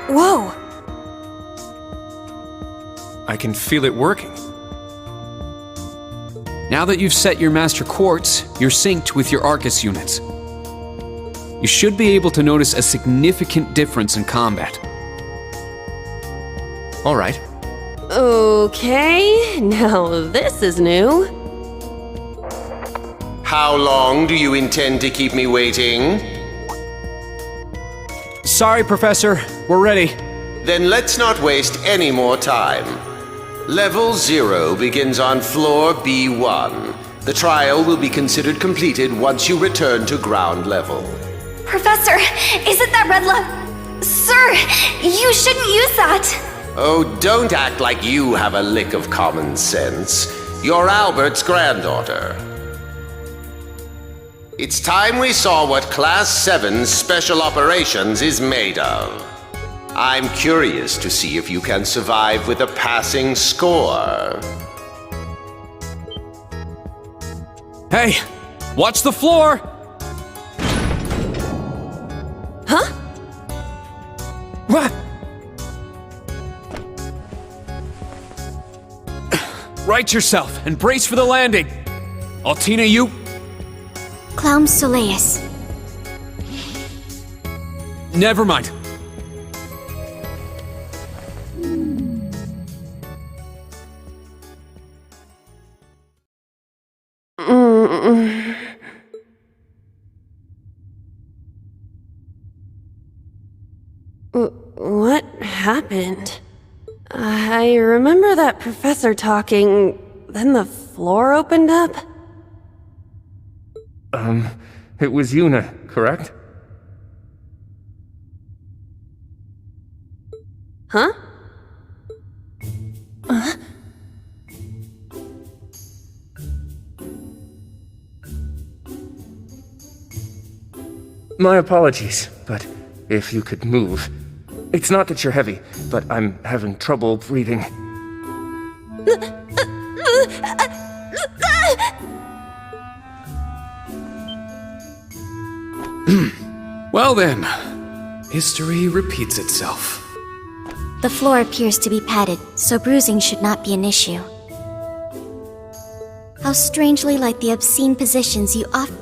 Whoa! I can feel it working. Now that you've set your master quartz, you're synced with your Arcus units. You should be able to notice a significant difference in combat. Alright. Okay, now this is new. How long do you intend to keep me waiting? Sorry, Professor. We're ready. Then let's not waste any more time. Level 0 begins on floor B1. The trial will be considered completed once you return to ground level. Professor, is it that red love? Sir, you shouldn't use that! Oh, don't act like you have a lick of common sense. You're Albert's granddaughter. It's time we saw what Class 7's Special Operations is made of. I'm curious to see if you can survive with a passing score. Hey, watch the floor! Huh? What? Right yourself and brace for the landing. Altina, you... Clown Soleus. Never mind. What happened? I remember that professor talking, then the floor opened up? It was Yuna, correct? Huh? My apologies, but if you could move. It's not that you're heavy, but I'm having trouble breathing. Well then, history repeats itself. The floor appears to be padded, so bruising should not be an issue. How strangely like the obscene positions you often...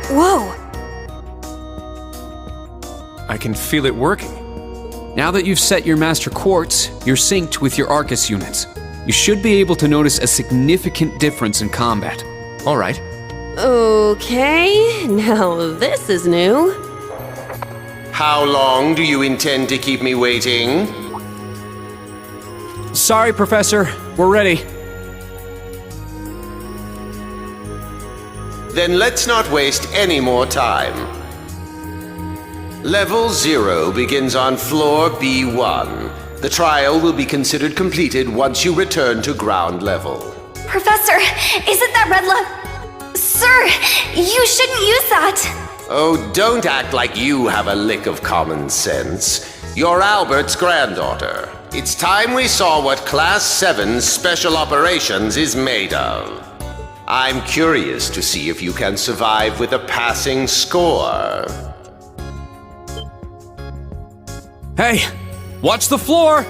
Whoa! I can feel it working. Now that you've set your master quartz, you're synced with your Arcus units. You should be able to notice a significant difference in combat. Alright. Okay, now this is new. How long do you intend to keep me waiting? Sorry, Professor. We're ready. Then let's not waste any more time. Level 0 begins on floor B1. The trial will be considered completed once you return to ground level. Professor, is it that red love? Sir, you shouldn't use that! Oh, don't act like you have a lick of common sense. You're Albert's granddaughter. It's time we saw what Class 7's Special Operations is made of. I'm curious to see if you can survive with a passing score. Hey, watch the floor!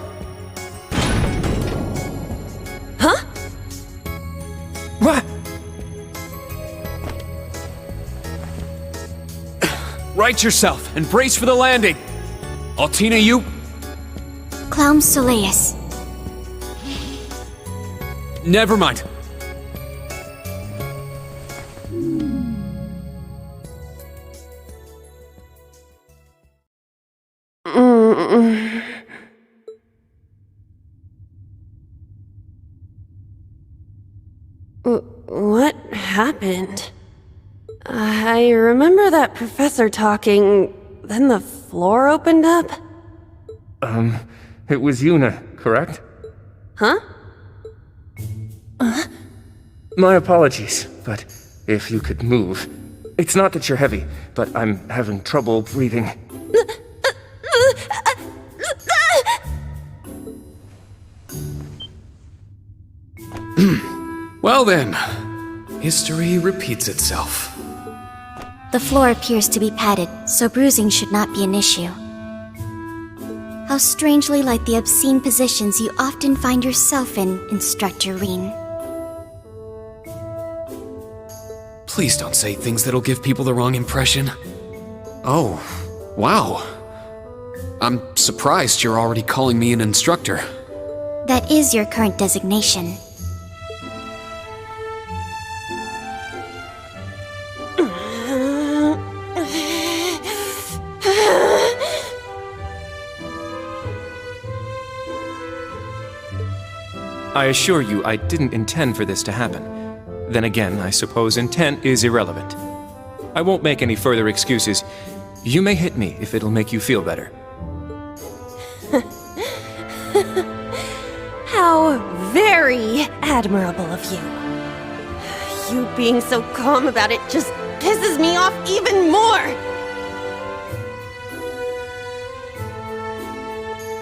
Huh? What? Right yourself and brace for the landing. Altina, you... Clown Soleus. Never mind. What happened? I remember that professor talking, then the floor opened up? It was Yuna, correct? Huh? My apologies, but if you could move. It's not that you're heavy, but I'm having trouble breathing. Well then, history repeats itself. The floor appears to be padded, so bruising should not be an issue. How strangely like the obscene positions you often find yourself in, Instructor Reen. Please don't say things that'll give people the wrong impression. Oh, wow. I'm surprised you're already calling me an instructor. That is your current designation. I assure you, I didn't intend for this to happen. Then again, I suppose intent is irrelevant. I won't make any further excuses. You may hit me if it'll make you feel better. How very admirable of you. You being so calm about it just pisses me off even more.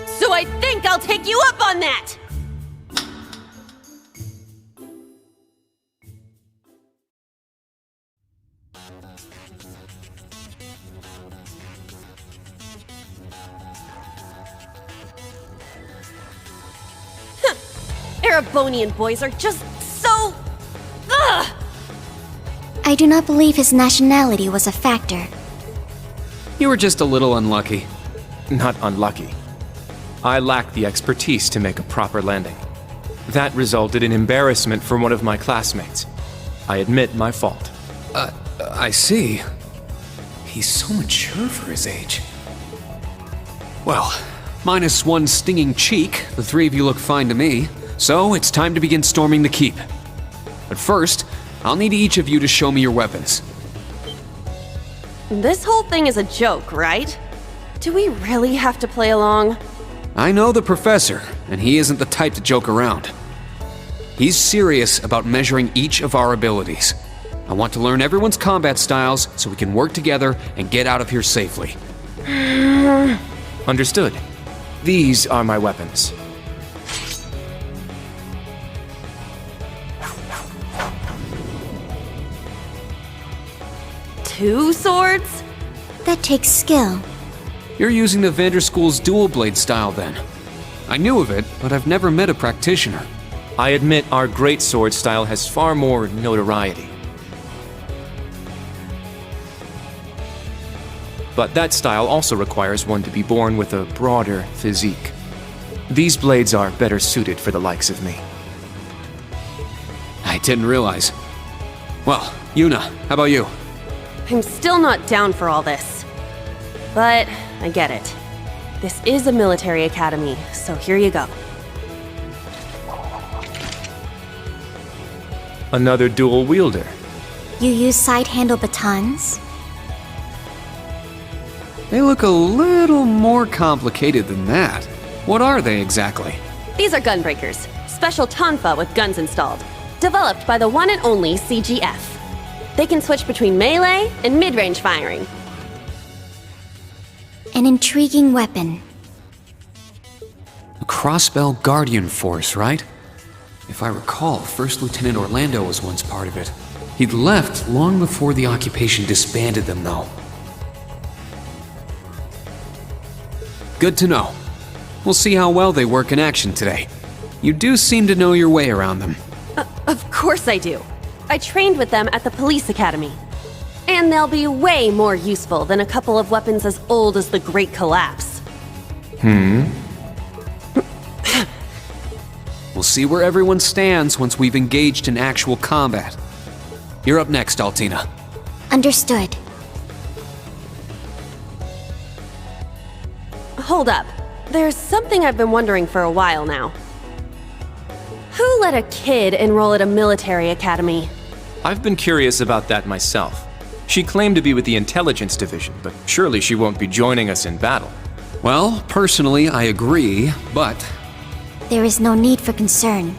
So I think I'll take you up on that! Erebonian boys are just so... Ugh! I do not believe his nationality was a factor. You were just a little unlucky. Not unlucky. I lacked the expertise to make a proper landing. That resulted in embarrassment from one of my classmates. I admit my fault. I see. He's so mature for his age. Well, minus one stinging cheek, the three of you look fine to me. So, it's time to begin storming the keep. But first, I'll need each of you to show me your weapons. This whole thing is a joke, right? Do we really have to play along? I know the professor, and he isn't the type to joke around. He's serious about measuring each of our abilities. I want to learn everyone's combat styles so we can work together and get out of here safely. Understood. These are my weapons. Two swords? That takes skill. You're using the Vanderschool's dual blade style then. I knew of it, but I've never met a practitioner. I admit our great sword style has far more notoriety. But that style also requires one to be born with a broader physique. These blades are better suited for the likes of me. I didn't realize. Well, Yuna, how about you? I'm still not down for all this. But I get it. This is a military academy, so here you go. Another dual wielder. You use side-handle batons? They look a little more complicated than that. What are they exactly? These are gunbreakers. Special tonfa with guns installed. Developed by the one and only CGF. They can switch between melee and mid-range firing. An intriguing weapon. A Crossbell Guardian Force, right? If I recall, First Lieutenant Orlando was once part of it. He'd left long before the occupation disbanded them, though. Good to know. We'll see how well they work in action today. You do seem to know your way around them. Of course I do. I trained with them at the police academy. And they'll be way more useful than a couple of weapons as old as the Great Collapse. We'll see where everyone stands once we've engaged in actual combat. You're up next, Altina. Understood. Hold up. There's something I've been wondering for a while now. Who let a kid enroll at a military academy? I've been curious about that myself. She claimed to be with the intelligence division, but surely she won't be joining us in battle. Well, personally, I agree, but There is no need for concern.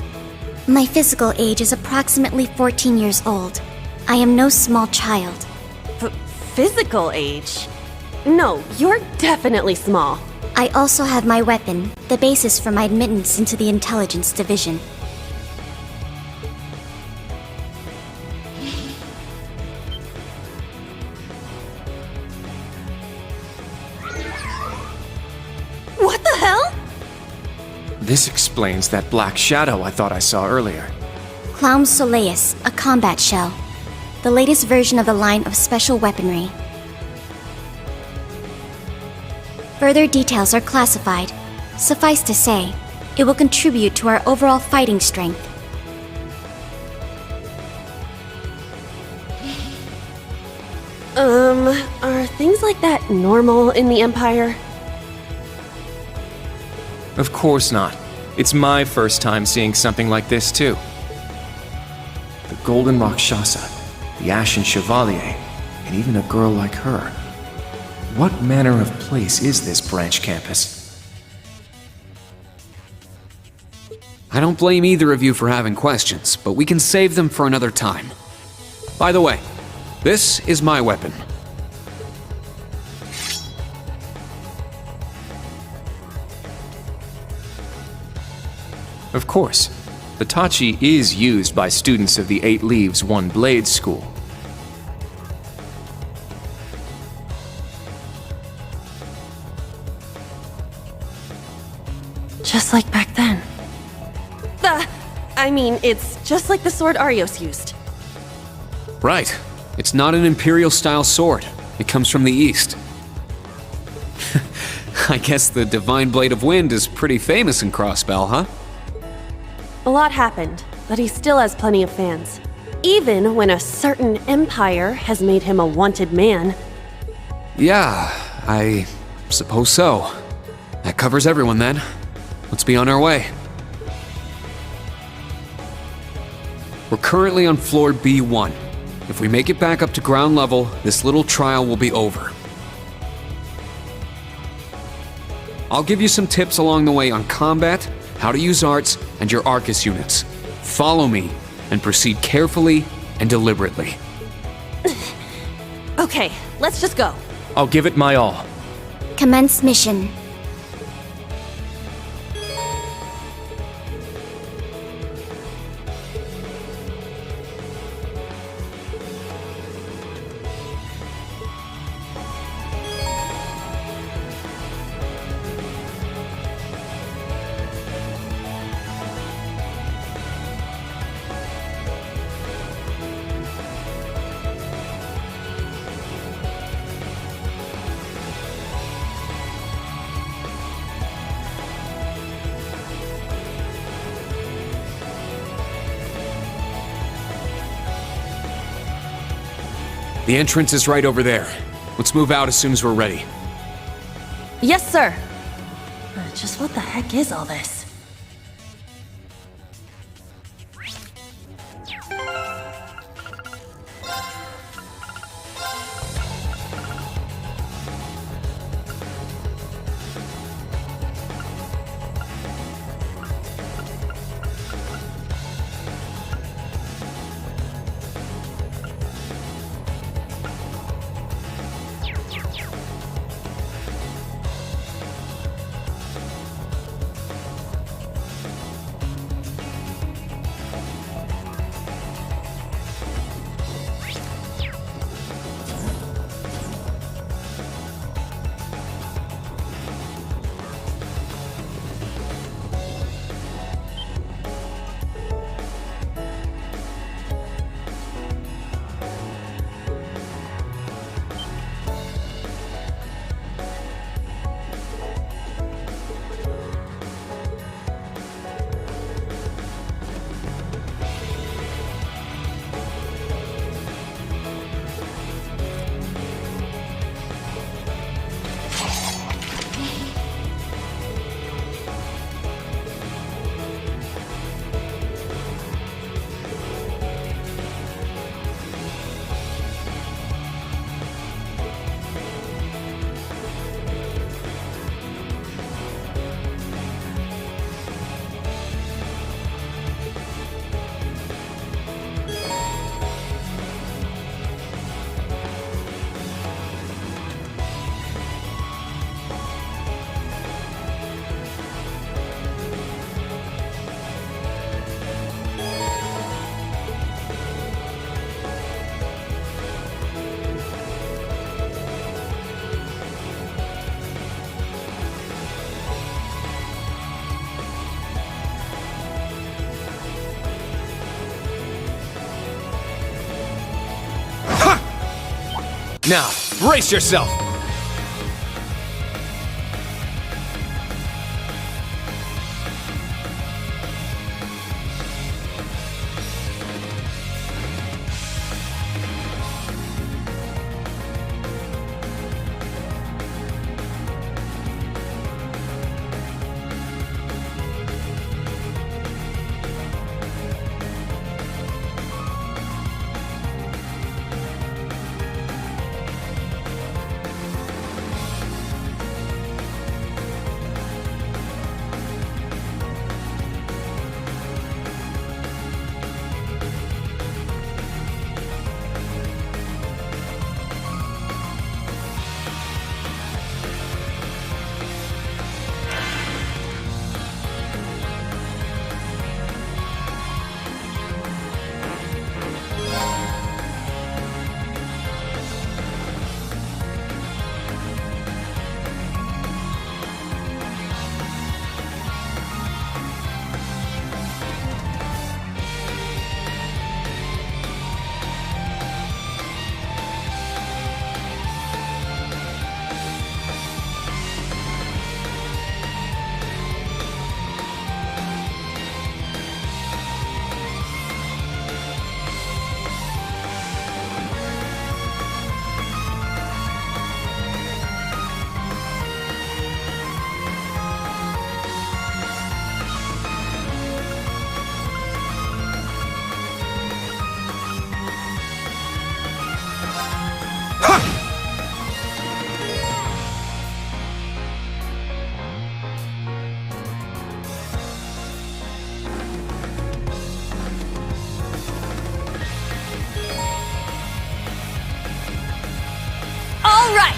My physical age is approximately 14 years old. I am no small child. Physical age? No, you're definitely small. I also have my weapon, the basis for my admittance into the intelligence division. What the hell? This explains that black shadow I thought I saw earlier. Clown Soleus, a combat shell. The latest version of the line of special weaponry. Further details are classified. Suffice to say, it will contribute to our overall fighting strength. Are things like that normal in the Empire? Of course not. It's my first time seeing something like this, too. The Golden Rakshasa, the Ashen Chevalier, and even a girl like her. What manner of place is this branch campus? I don't blame either of you for having questions, but we can save them for another time. By the way, this is my weapon. Of course, the Tachi is used by students of the Eight Leaves One Blade School. Just like back then. I mean, it's just like the sword Arios used. Right. It's not an Imperial-style sword. It comes from the East. I guess the Divine Blade of Wind is pretty famous in Crossbell, huh? A lot happened, but he still has plenty of fans. Even when a certain empire has made him a wanted man. Yeah, I suppose so. That covers everyone then. Let's be on our way. We're currently on floor B1. If we make it back up to ground level, this little trial will be over. I'll give you some tips along the way on combat, how to use arts, and your Arcus units. Follow me, and proceed carefully and deliberately. Okay, let's just go. I'll give it my all. Commence mission. The entrance is right over there. Let's move out as soon as we're ready. Yes, sir. Just what the heck is all this? Now, brace yourself! All right!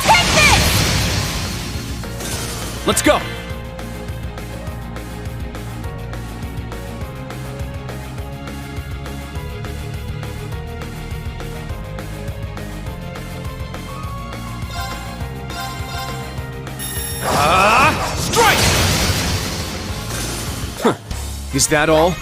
Take this! Let's go! Strike! Huh. Is that all?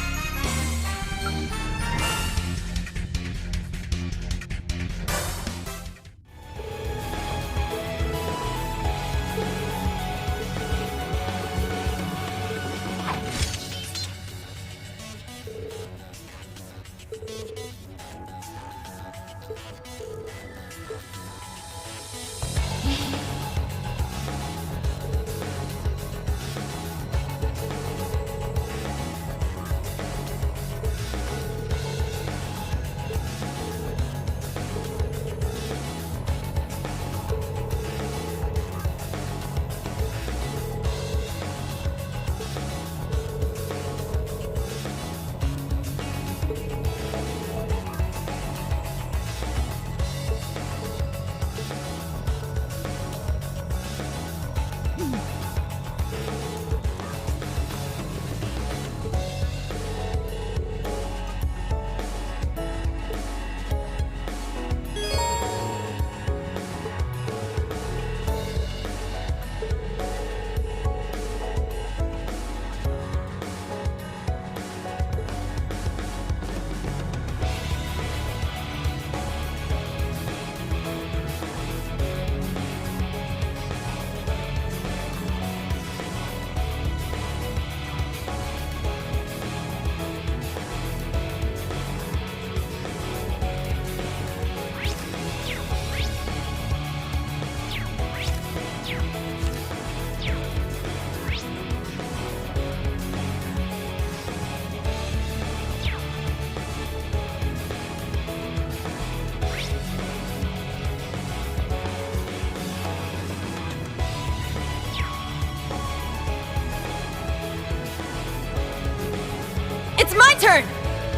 It's my turn!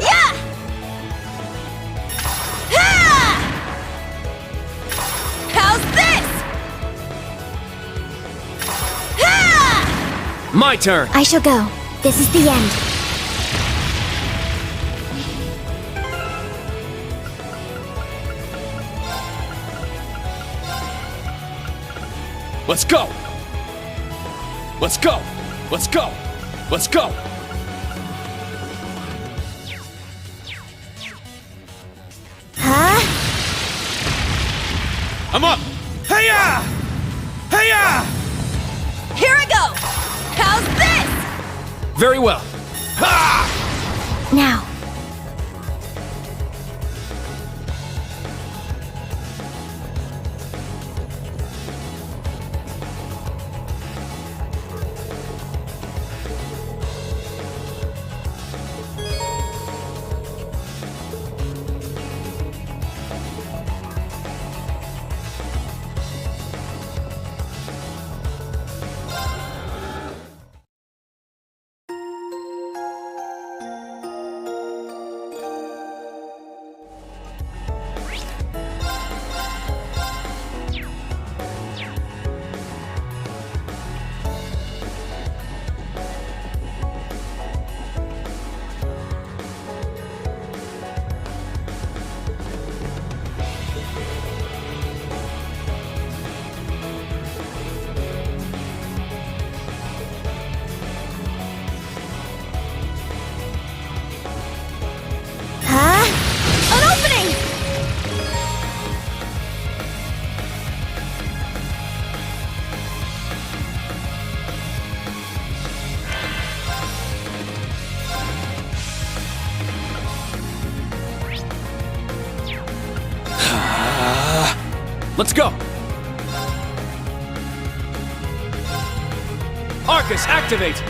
Yeah! Ha! How's this? Ha! My turn! I shall go. This is the end. Let's go! Let's go! Let's go! Let's go! I'm up! Hey-ya! Hey-ya! Here I go! How's this? Very well. Now. An opening! Let's go! Arcus, activate!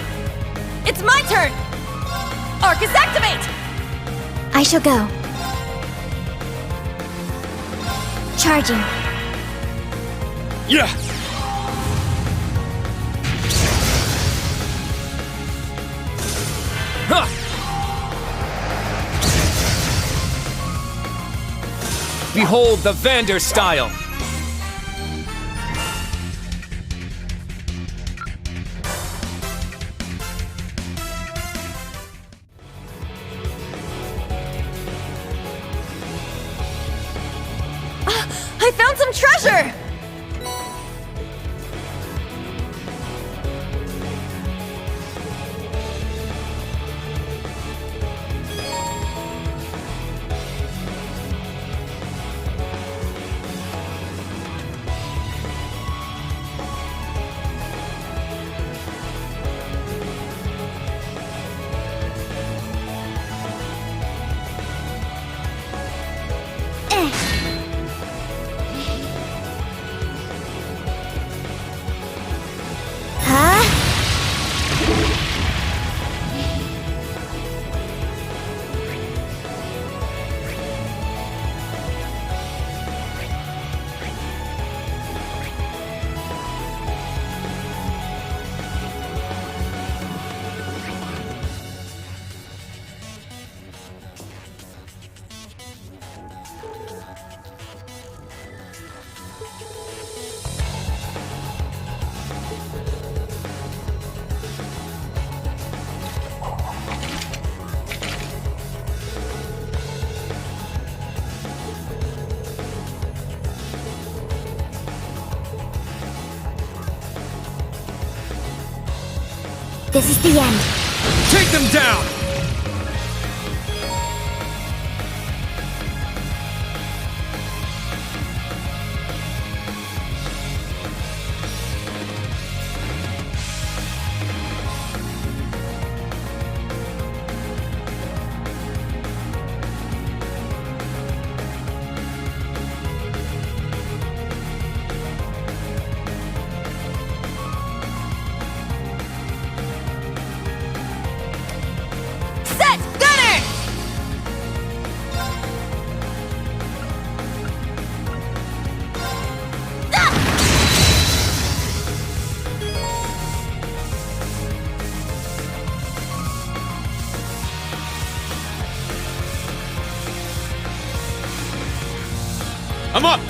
It's my turn! Arcus, activate! I shall go. Charging. Yeah! Huh! Behold the Vander style! I found some treasure! This is the end. Take them down! I'm up!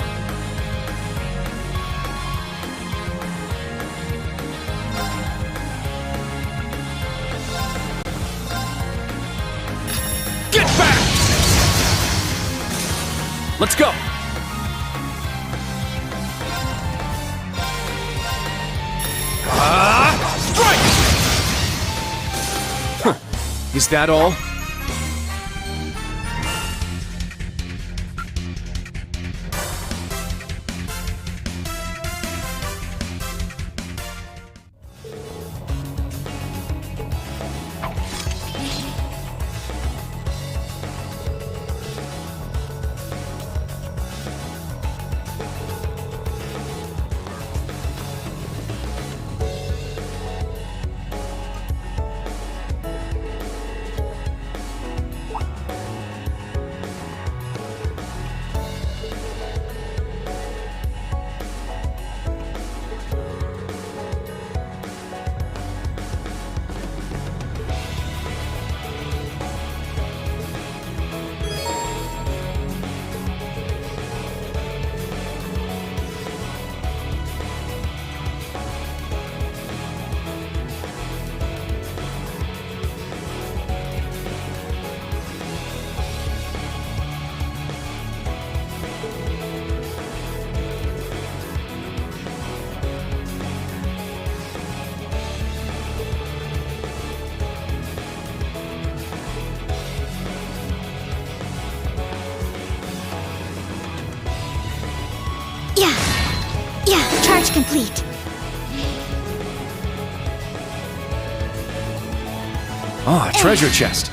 Get back! Let's go! Strike! Huh. Is that all? Charge complete. Ah, treasure chest.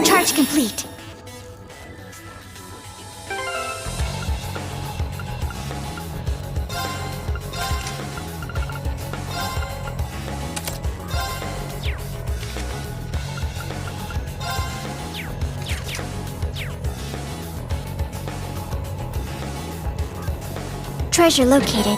Charge complete. Treasure located.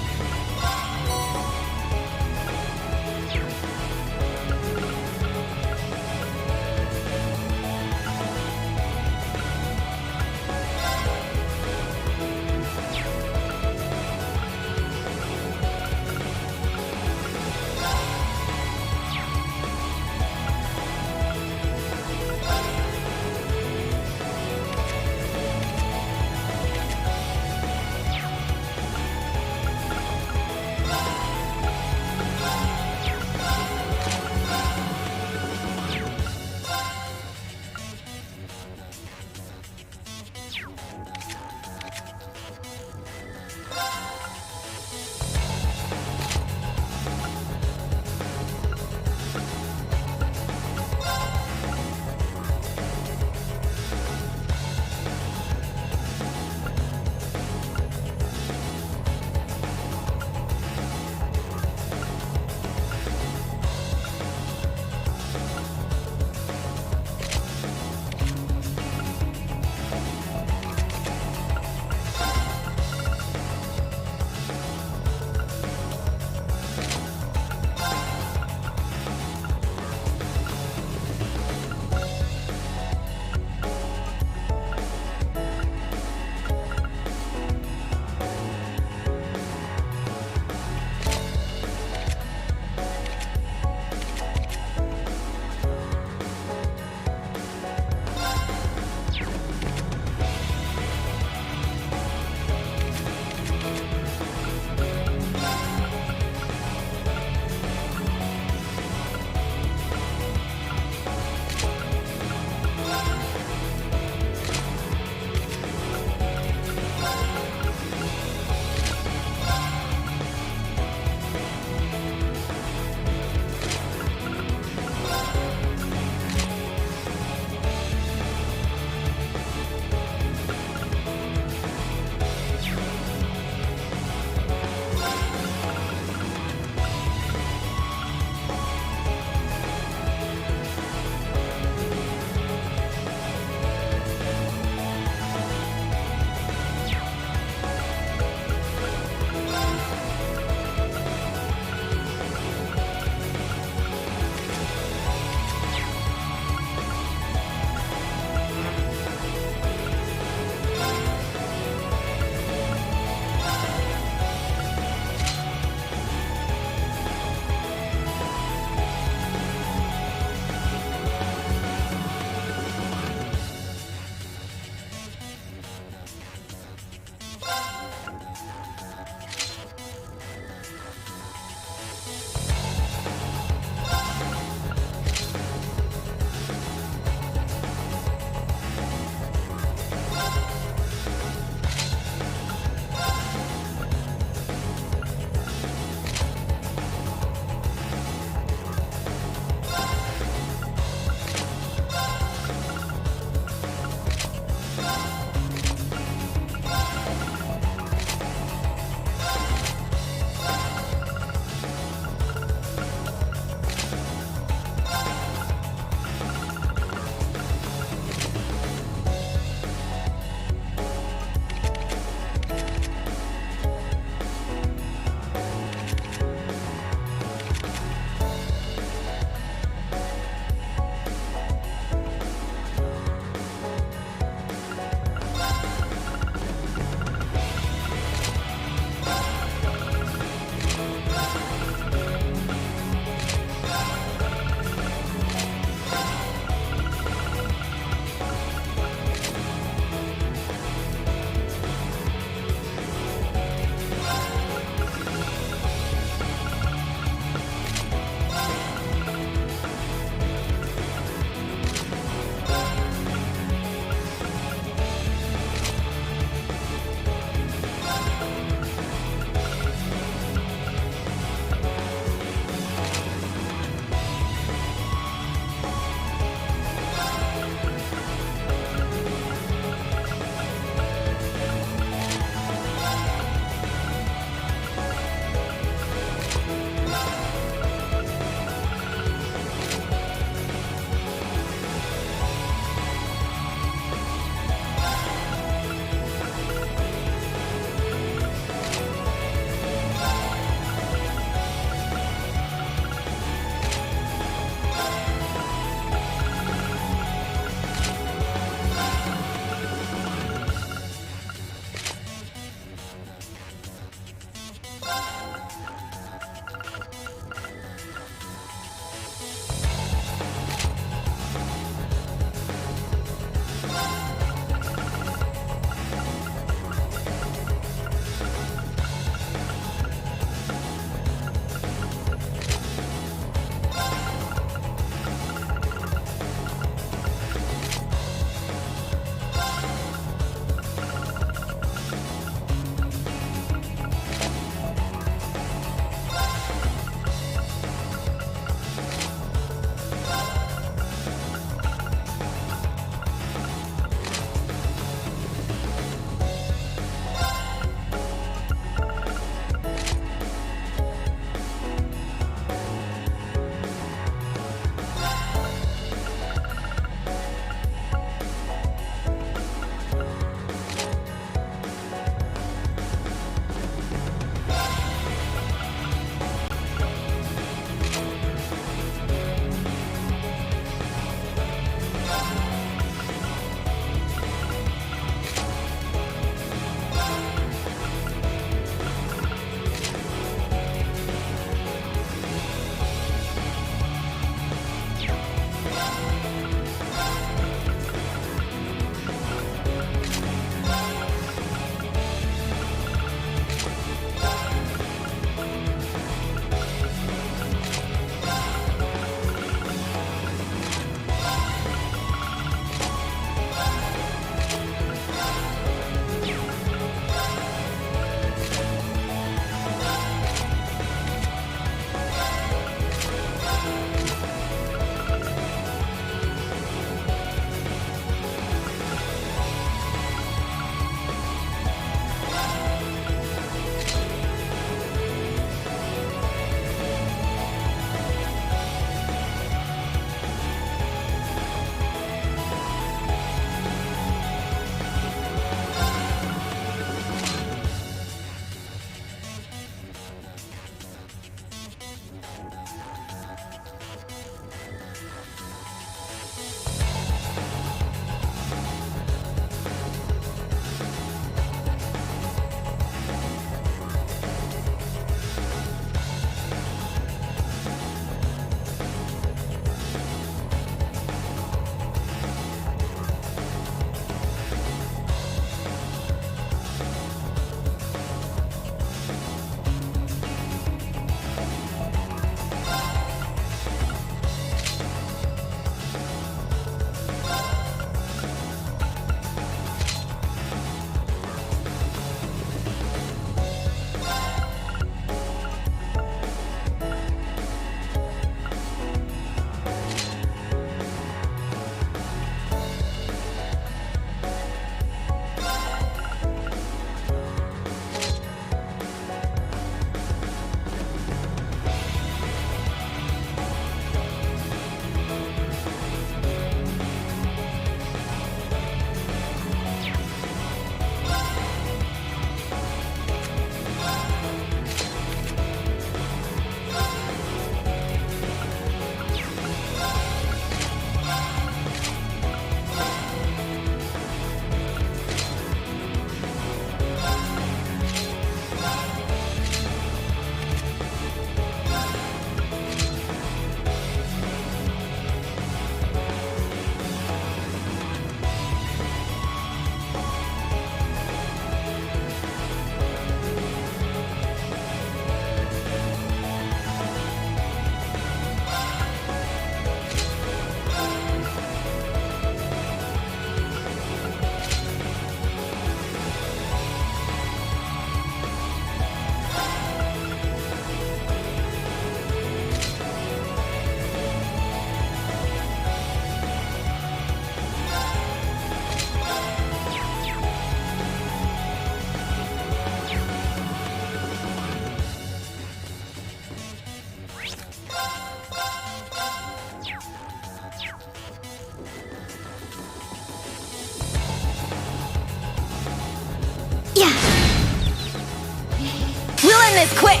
this quick!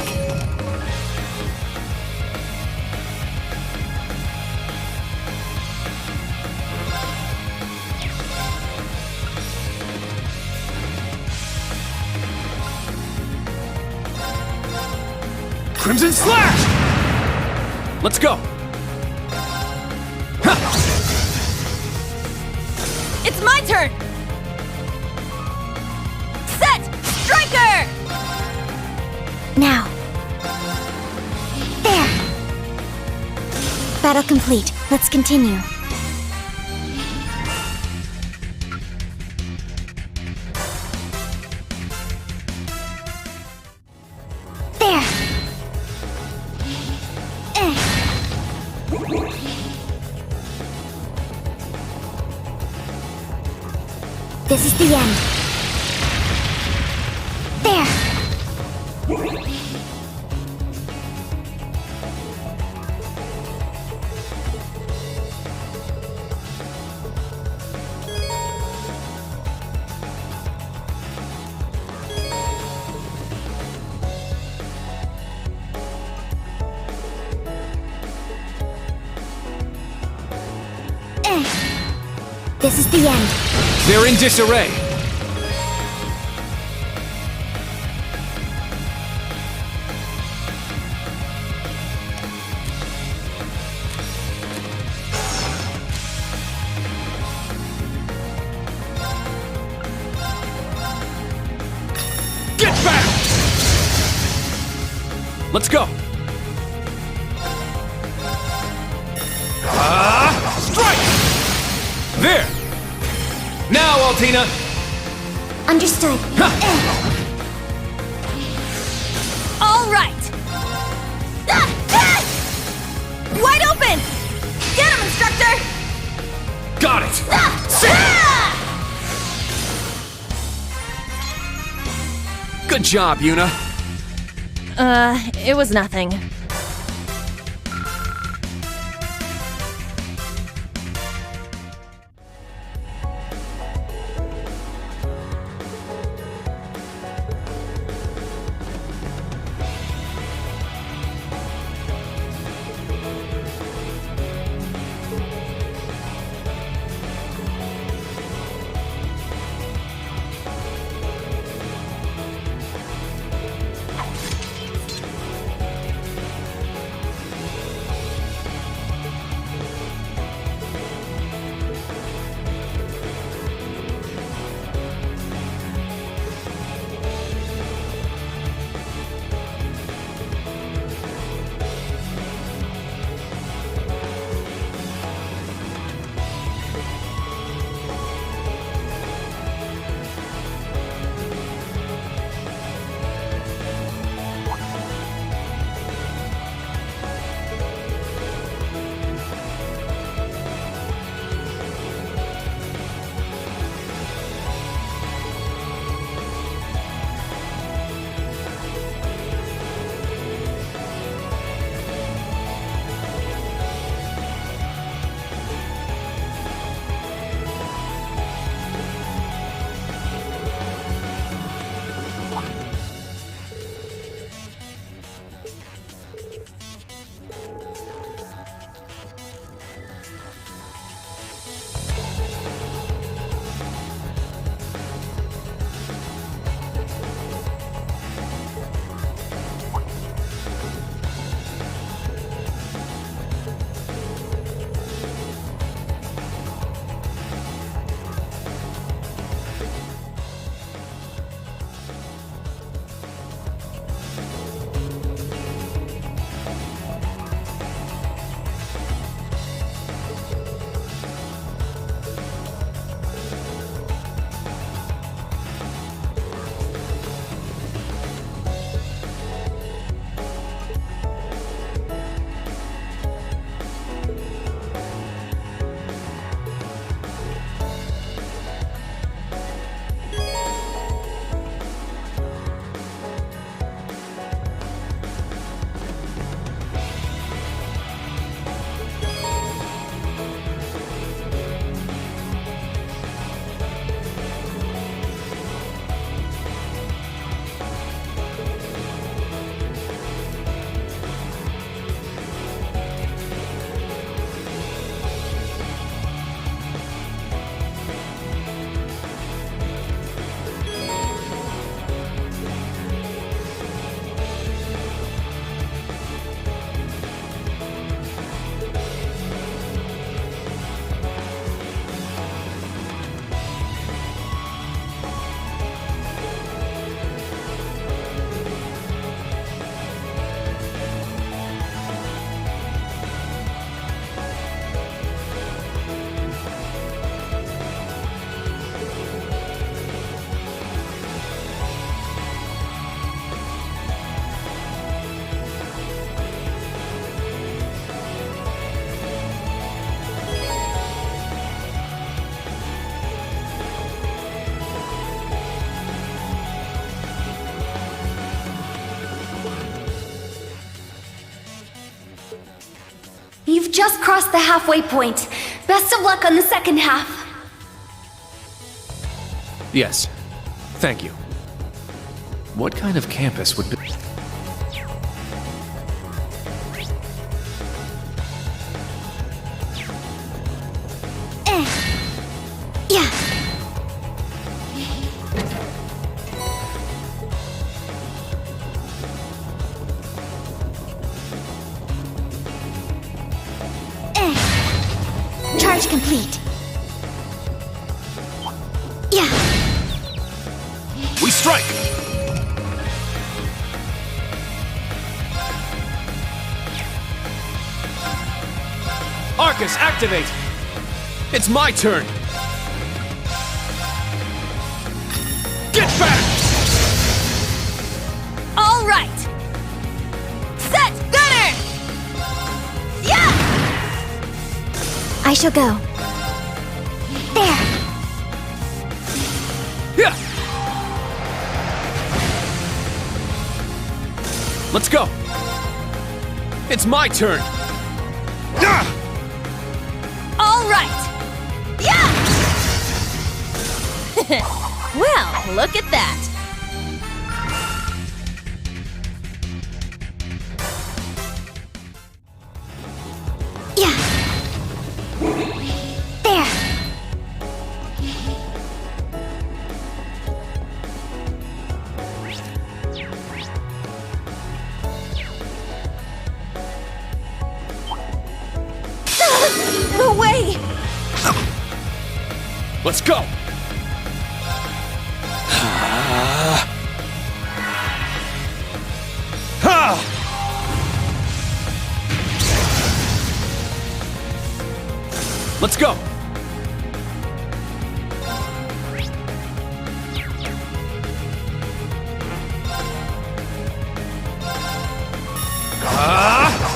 Crimson Slash! Let's go! It's my turn! Set! Striker! Now. There! Battle complete. Let's continue. There! This is the end. There! This is the end. They're in disarray! Get back! Let's go! Strike! There! Now, Altina! Understood. All right! Wide open! Get him, instructor! Got it! Good job, Yuna. It was nothing. just crossed the halfway point. Best of luck on the second half. Yes. Thank you. What kind of campus would be... Yeah. Charge complete. Yeah. We strike! Arcus, activate! It's my turn! Get back! All right! Set! Gunner! Yeah! I shall go. There. Yeah! Let's go! It's my turn! Yeah! All right! Yeah! Well, look at that. Yeah. There. Away! Let's go! Let's go!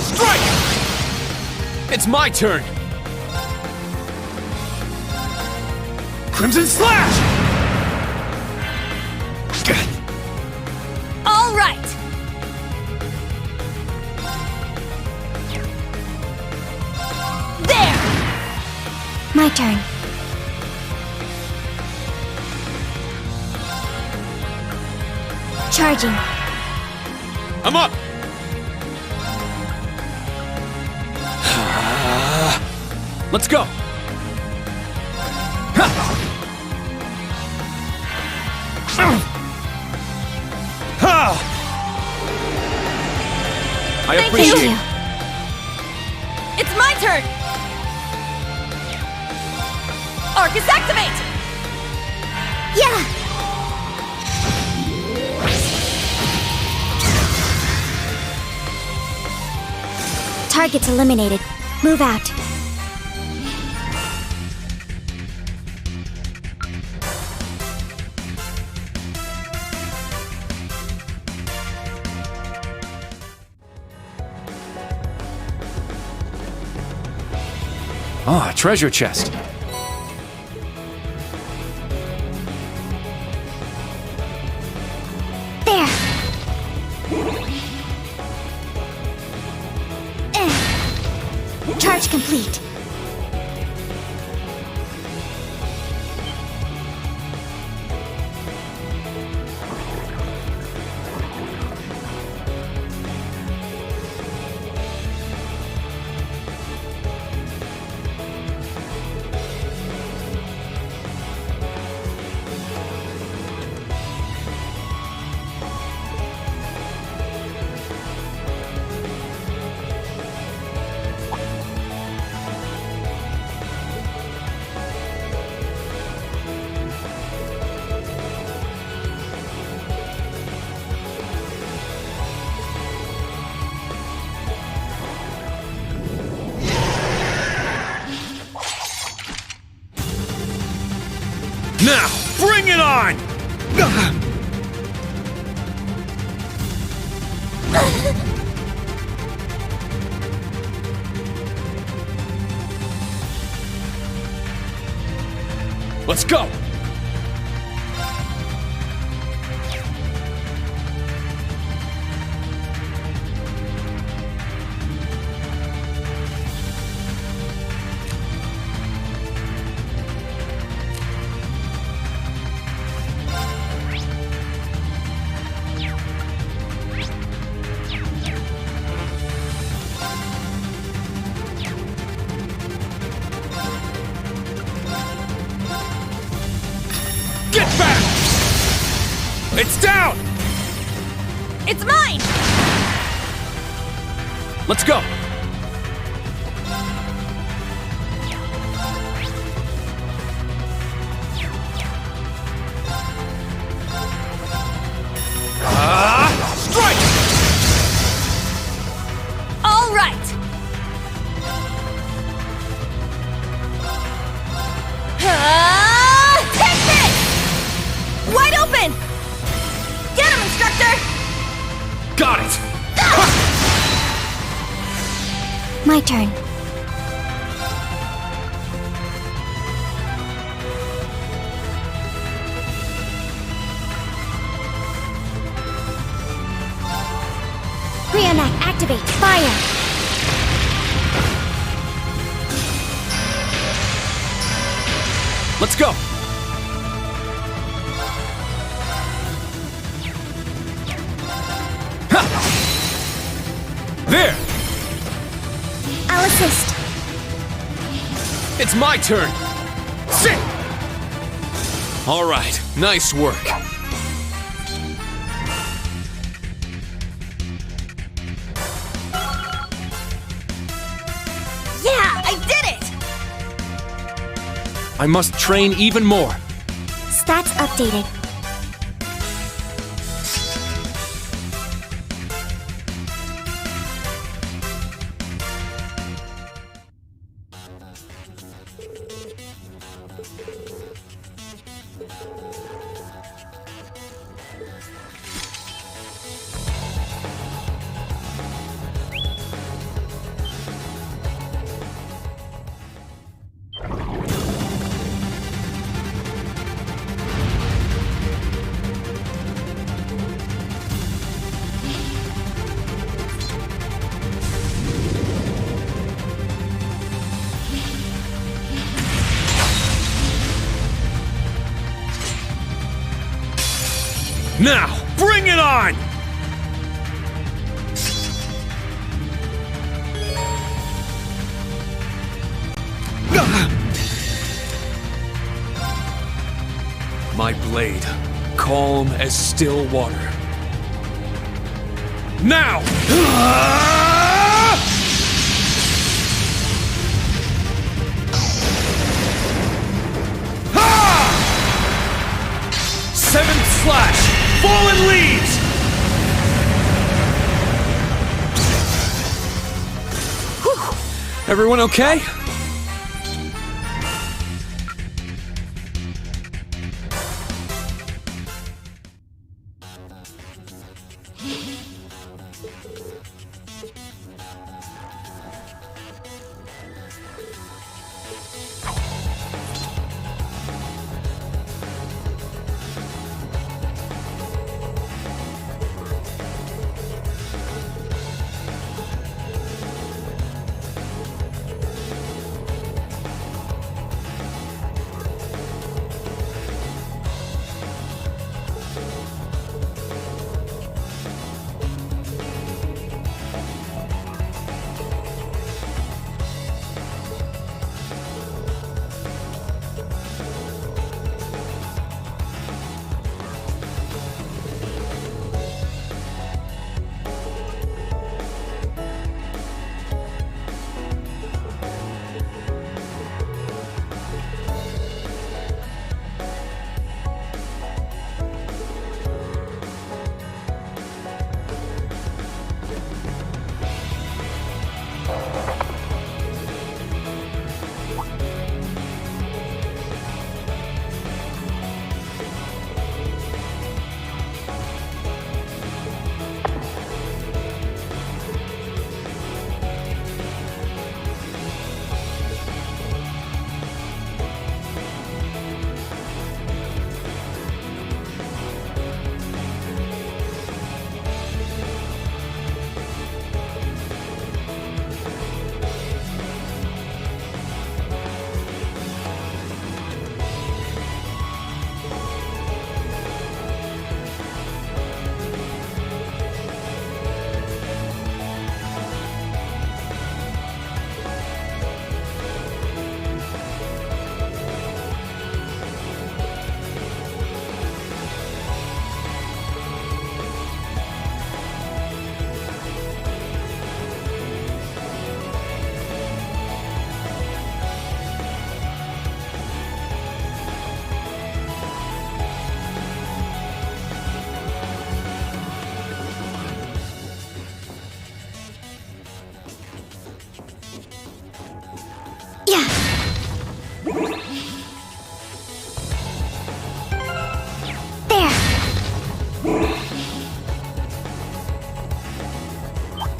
Strike! It's my turn! Crimson Slash! All right! There! My turn. Charging. I'm up! Let's go! I Thank appreciate you. it. It's my turn! Arcus, activate! Yeah. Targets eliminated. Move out. Ah, treasure chest. There. Charge complete. Now, bring it on! Let's go! It's down! It's mine! Let's go! Strike! All right! Take this! Wide open! Get him, instructor! Got it! My turn. Brionac, activate! Fire! Let's go! Ha! There! I'll assist. It's my turn! Sit! All right, nice work. Yeah, I did it! I must train even more. Stats updated. Now, bring it on! My blade, calm as still water. Now! 7th slash! Fallen leaves! Whew. Everyone okay?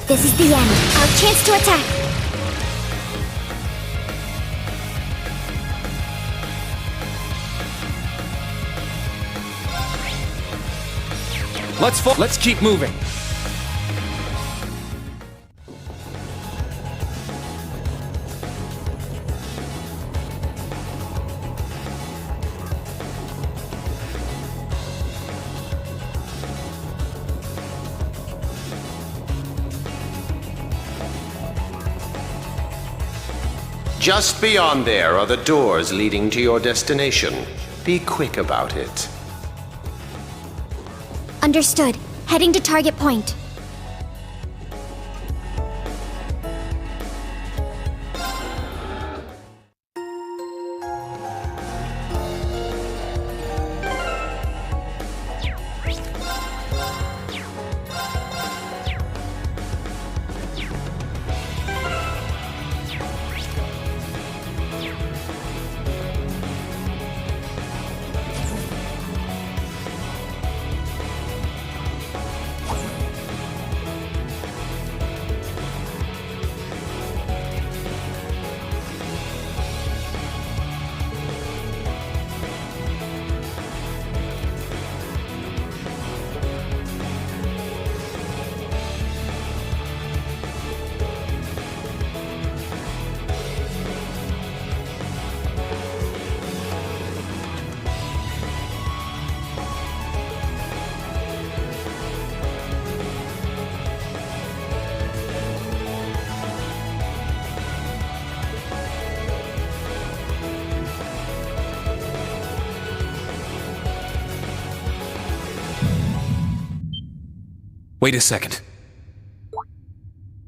This is the end. Our chance to attack. Let's keep moving. Just beyond there are the doors leading to your destination. Be quick about it. Understood. Heading to target point. Wait a second.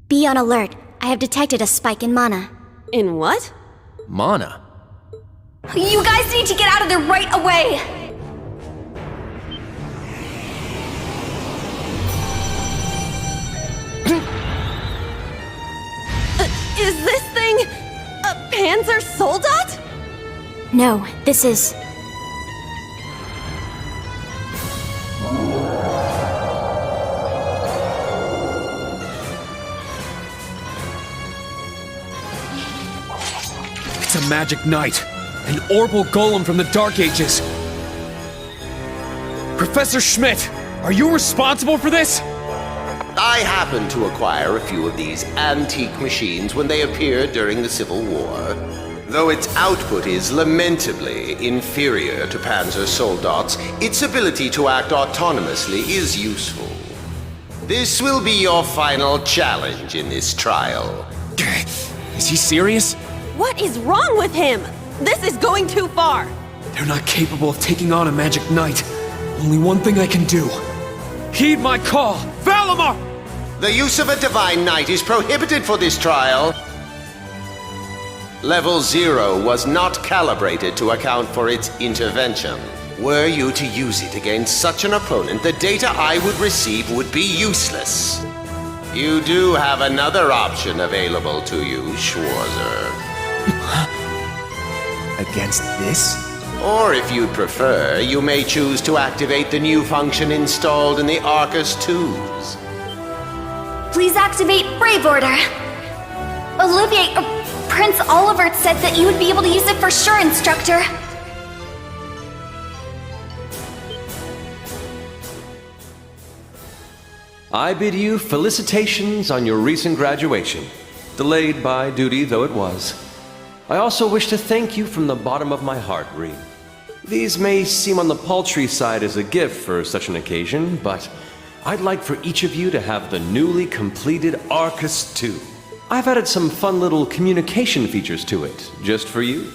Be on alert. I have detected a spike in mana. In what? Mana? You guys need to get out of there right away! Is this thing a Panzer Soldat? No, this is... It's a magic knight. An Orbal golem from the Dark Ages. Professor Schmidt, are you responsible for this? I happened to acquire a few of these antique machines when they appeared during the Civil War. Though its output is lamentably inferior to Panzer Soldat's, its ability to act autonomously is useful. This will be your final challenge in this trial. Is he serious? What is wrong with him? This is going too far. They're not capable of taking on a magic knight. Only one thing I can do. Heed my call! Valimar! The use of a Divine Knight is prohibited for this trial. Level 0 was not calibrated to account for its intervention. Were you to use it against such an opponent, the data I would receive would be useless. You do have another option available to you, Schwarzer. Against this? Or if you'd prefer, you may choose to activate the new function installed in the Arcus 2s. Please activate Brave Order. Olivier, Prince Olivert said that you would be able to use it for sure, Instructor. I bid you felicitations on your recent graduation, delayed by duty though it was. I also wish to thank you from the bottom of my heart, Rean. These may seem on the paltry side as a gift for such an occasion, but I'd like for each of you to have the newly completed Arcus 2. I've added some fun little communication features to it, just for you.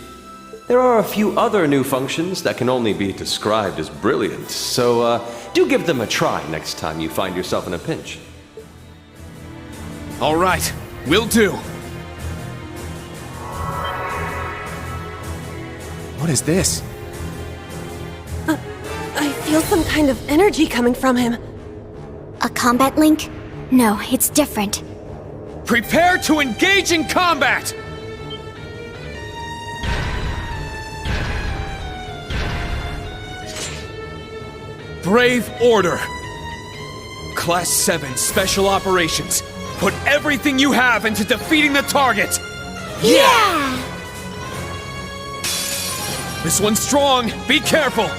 There are a few other new functions that can only be described as brilliant, so do give them a try next time you find yourself in a pinch. All right, will do. What is this? I feel some kind of energy coming from him. A combat link? No, it's different. Prepare to engage in combat! Brave Order. Class 7 Special Operations. Put everything you have into defeating the target! Yeah! This one's strong! Be careful!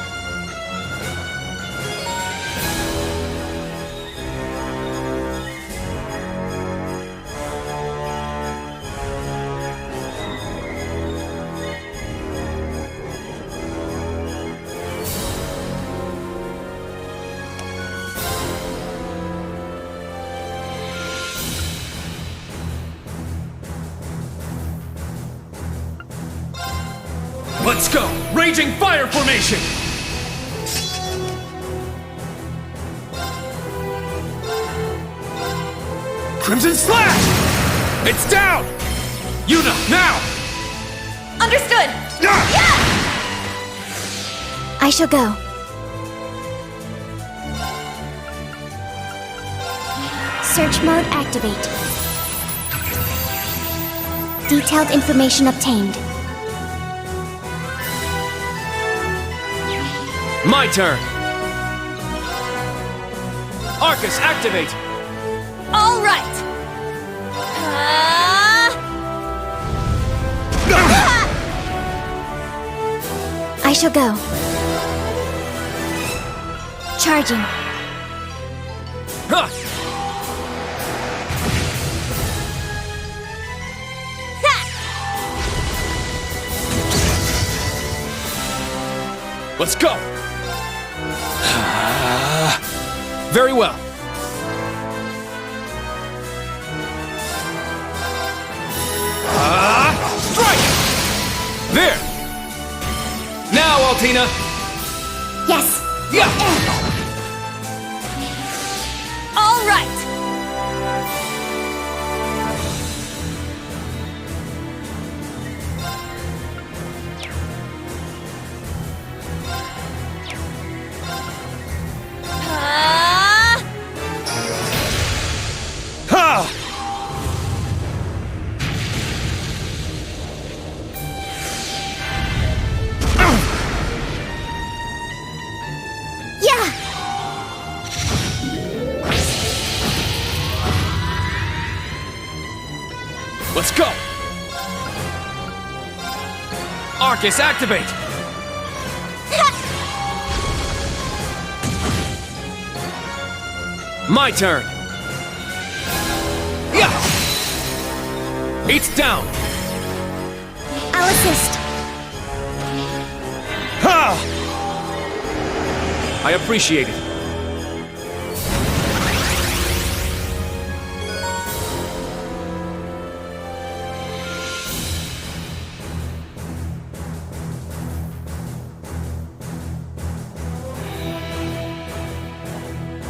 Let's go! Raging fire formation! Crimson Slash! It's down! Yuna, now! Understood! I shall go. Search mode activate. Detailed information obtained. My turn! Arcus, activate! All right! I shall go. Charging. Huh. Let's go! Very well. Strike! There! Now, Altina! Yes! Yeah! All right! Ha! Yeah! Let's go! Arcus, activate! My turn! Yeah! It's down! I'll assist. Ha! I appreciate it.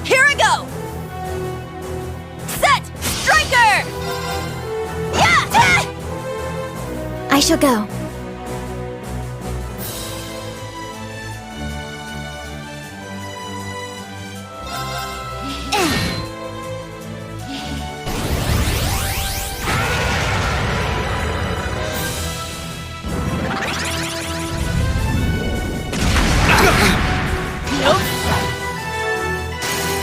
Here I go! Set! Striker! Yeah! I shall go.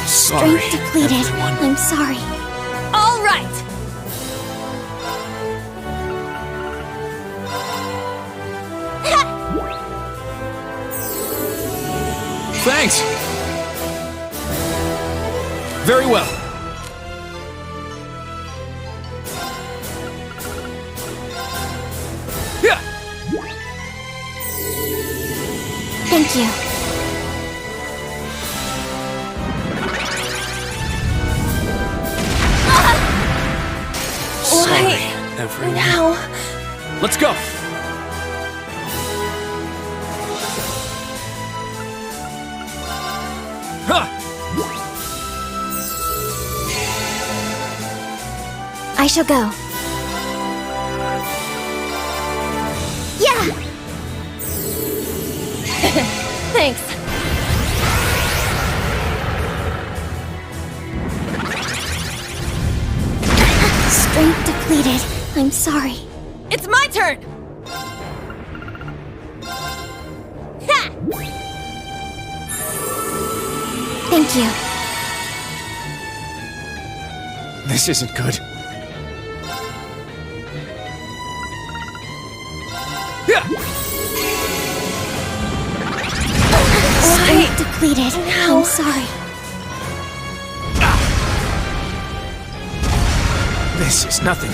Sorry, Strength depleted. everyone. I'm sorry. All right! Thanks! Very well. Yeah! Thank you. Sorry, everyone. Now, Let's go! Ha! I shall go. Yeah! thanks. Strength depleted. I'm sorry. It's my turn! Ha! Thank you. This isn't good. Strength depleted. I'm sorry. This is nothing.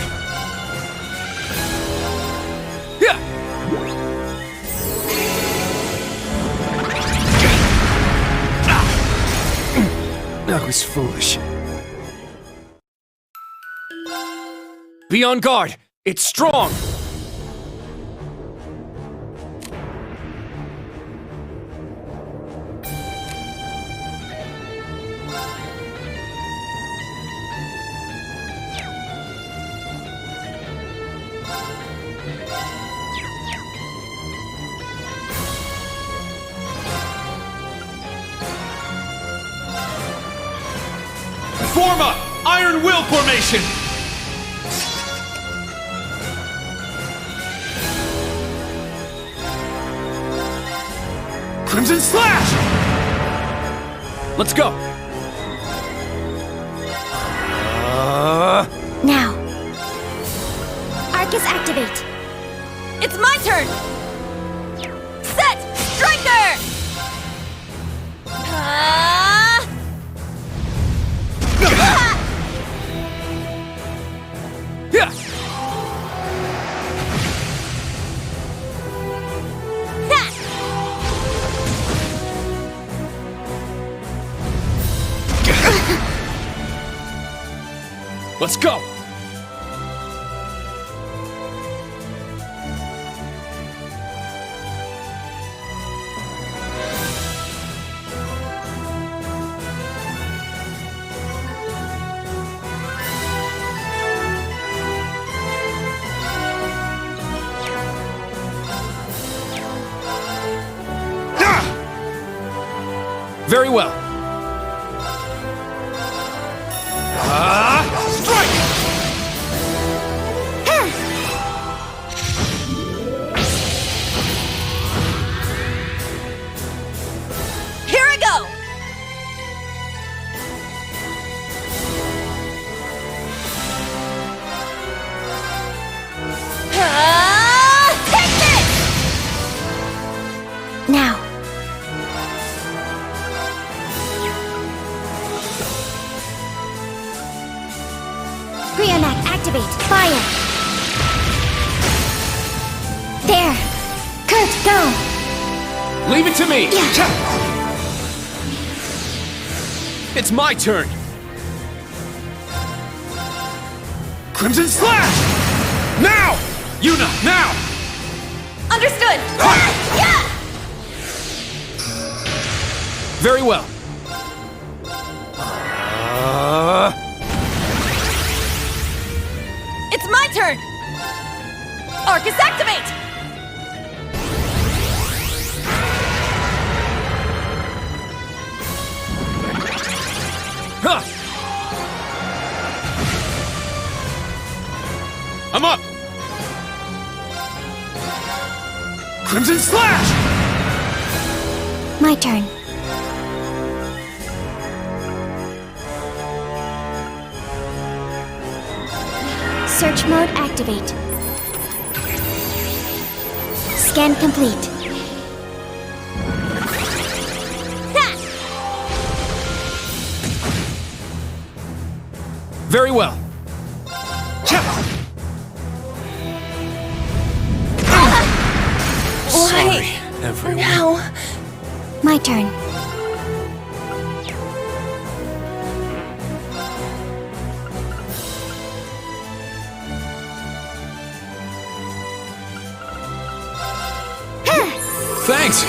That was foolish. Be on guard! It's strong! Form up! Iron Will formation! Crimson Slash! Let's go! Now. Arcus activate. It's my turn! Set! Striker! Yeah! Let's go! Very well. Strike! Here I go! Take this! Now. Brionac activate. Fire. There. Kurt, go. Leave it to me! Yeah. It's my turn! Crimson Slash! Now! Yuna, now! Understood! Yeah! Very well. It's my turn! Arcus activate! Huh. I'm up! Crimson Slash! My turn. Search mode activate. Scan complete. Very well. Sorry, everyone. Now. My turn. Thanks!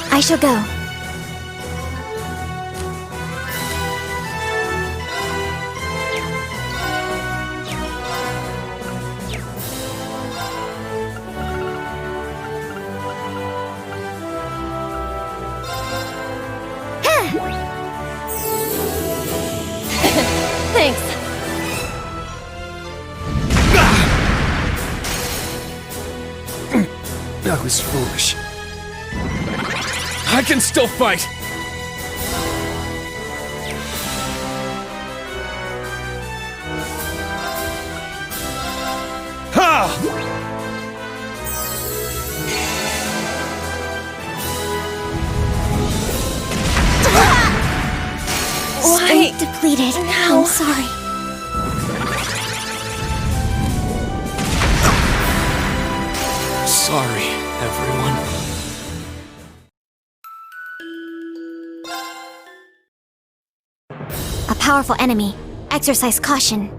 I shall go. Thanks. That was foolish. I can still fight! Ha! Strength depleted. I'm sorry. Sorry, everyone. A powerful enemy. Exercise caution.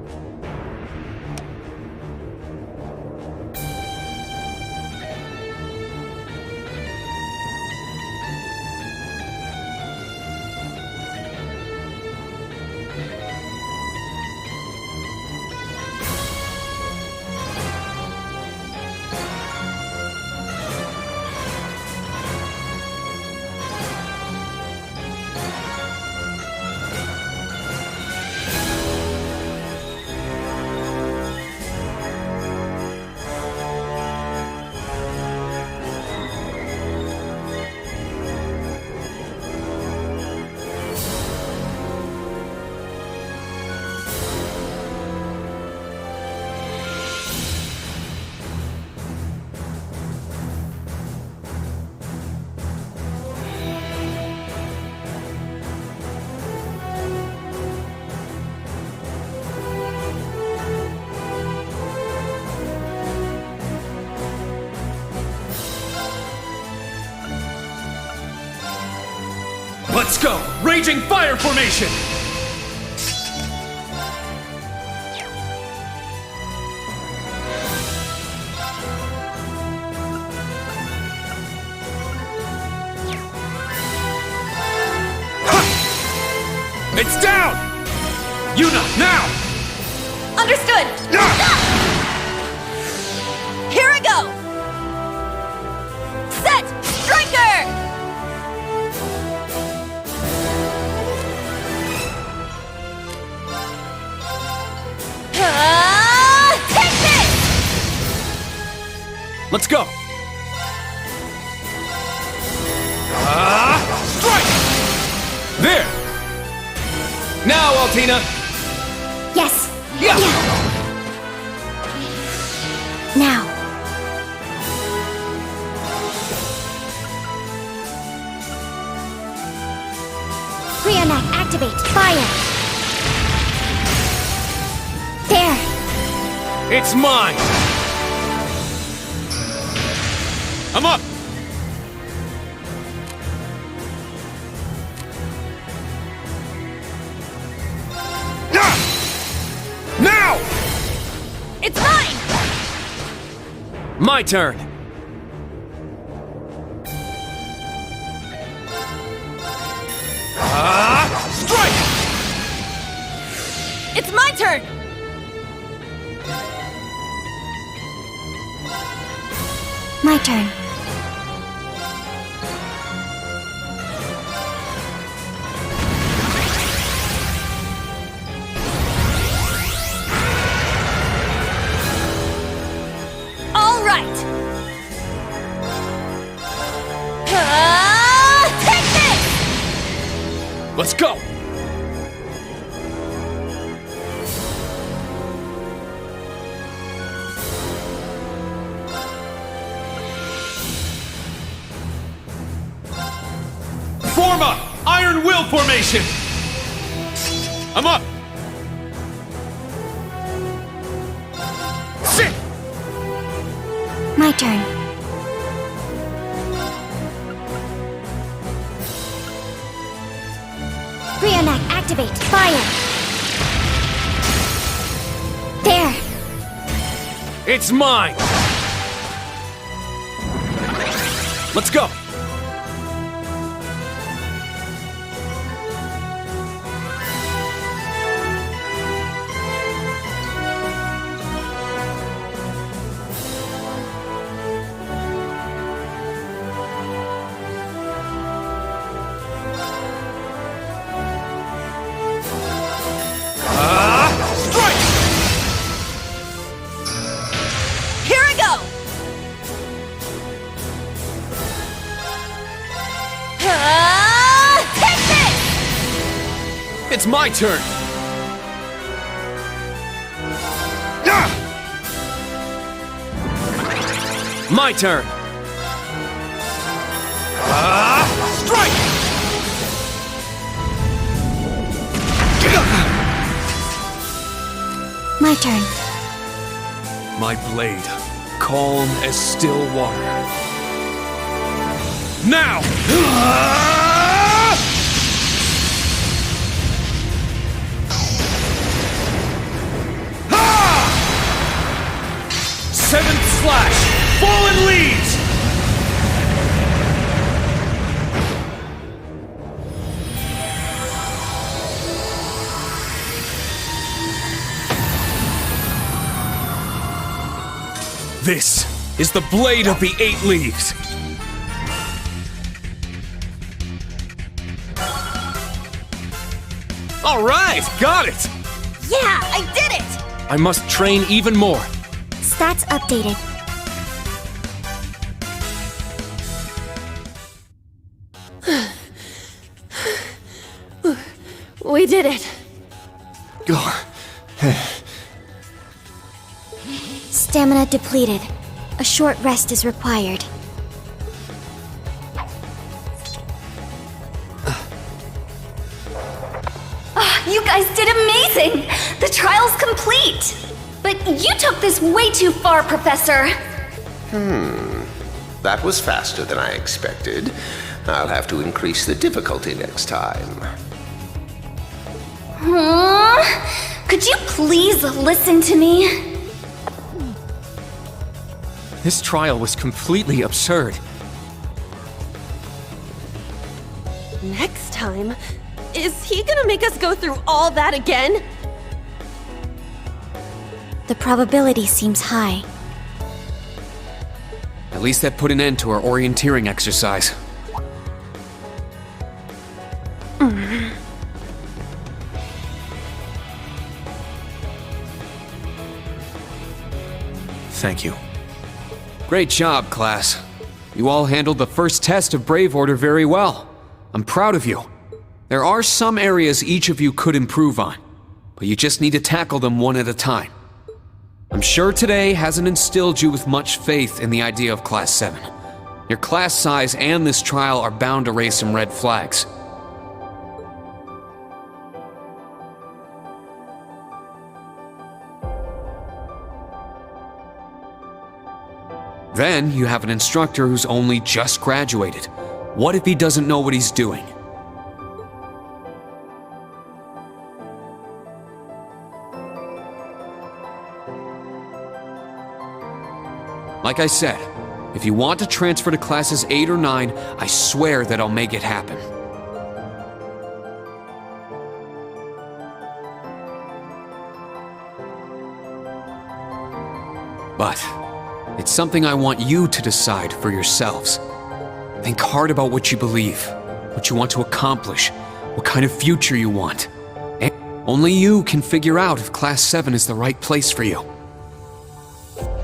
Let's go! Raging Fire Formation! Ha! It's down! Yuna, now! Understood! Here I go! Set! Striker! Take this! Let's go! Strike! There! Now, Altina! Yes. Yeah! Now. Brionac, activate. Fire. There. It's mine! I'm up! Now! It's mine! My turn! Strike! It's my turn! My turn. All right! Take this! Let's go! Form up! Iron Will Formation! I'm up! Sit! My turn. Brionac, activate. Fire. There. It's mine! Let's go! Strike! Here I go! It's my turn! My turn! Strike! My turn. My blade, calm as still water. Now! 7th slash! Fallen leaves! This is the blade of the 8 leaves. All right, got it. Yeah, I did it! I must train even more. Stats updated. We did it. Stamina depleted. A short rest is required. You guys did amazing! The trial's complete! But you took this way too far, Professor! That was faster than I expected. I'll have to increase the difficulty next time. Could you please listen to me? This trial was completely absurd. Next time? Is he gonna make us go through all that again? The probability seems high. At least that put an end to our orienteering exercise. Thank you. Great job, class. You all handled the first test of Brave Order very well. I'm proud of you. There are some areas each of you could improve on, but you just need to tackle them one at a time. I'm sure today hasn't instilled you with much faith in the idea of Class 7. Your class size and this trial are bound to raise some red flags. Then you have an instructor who's only just graduated. What if he doesn't know what he's doing? Like I said, if you want to transfer to classes 8 or 9, I swear that I'll make it happen. But it's something I want you to decide for yourselves. Think hard about what you believe, what you want to accomplish, what kind of future you want. And only you can figure out if Class 7 is the right place for you.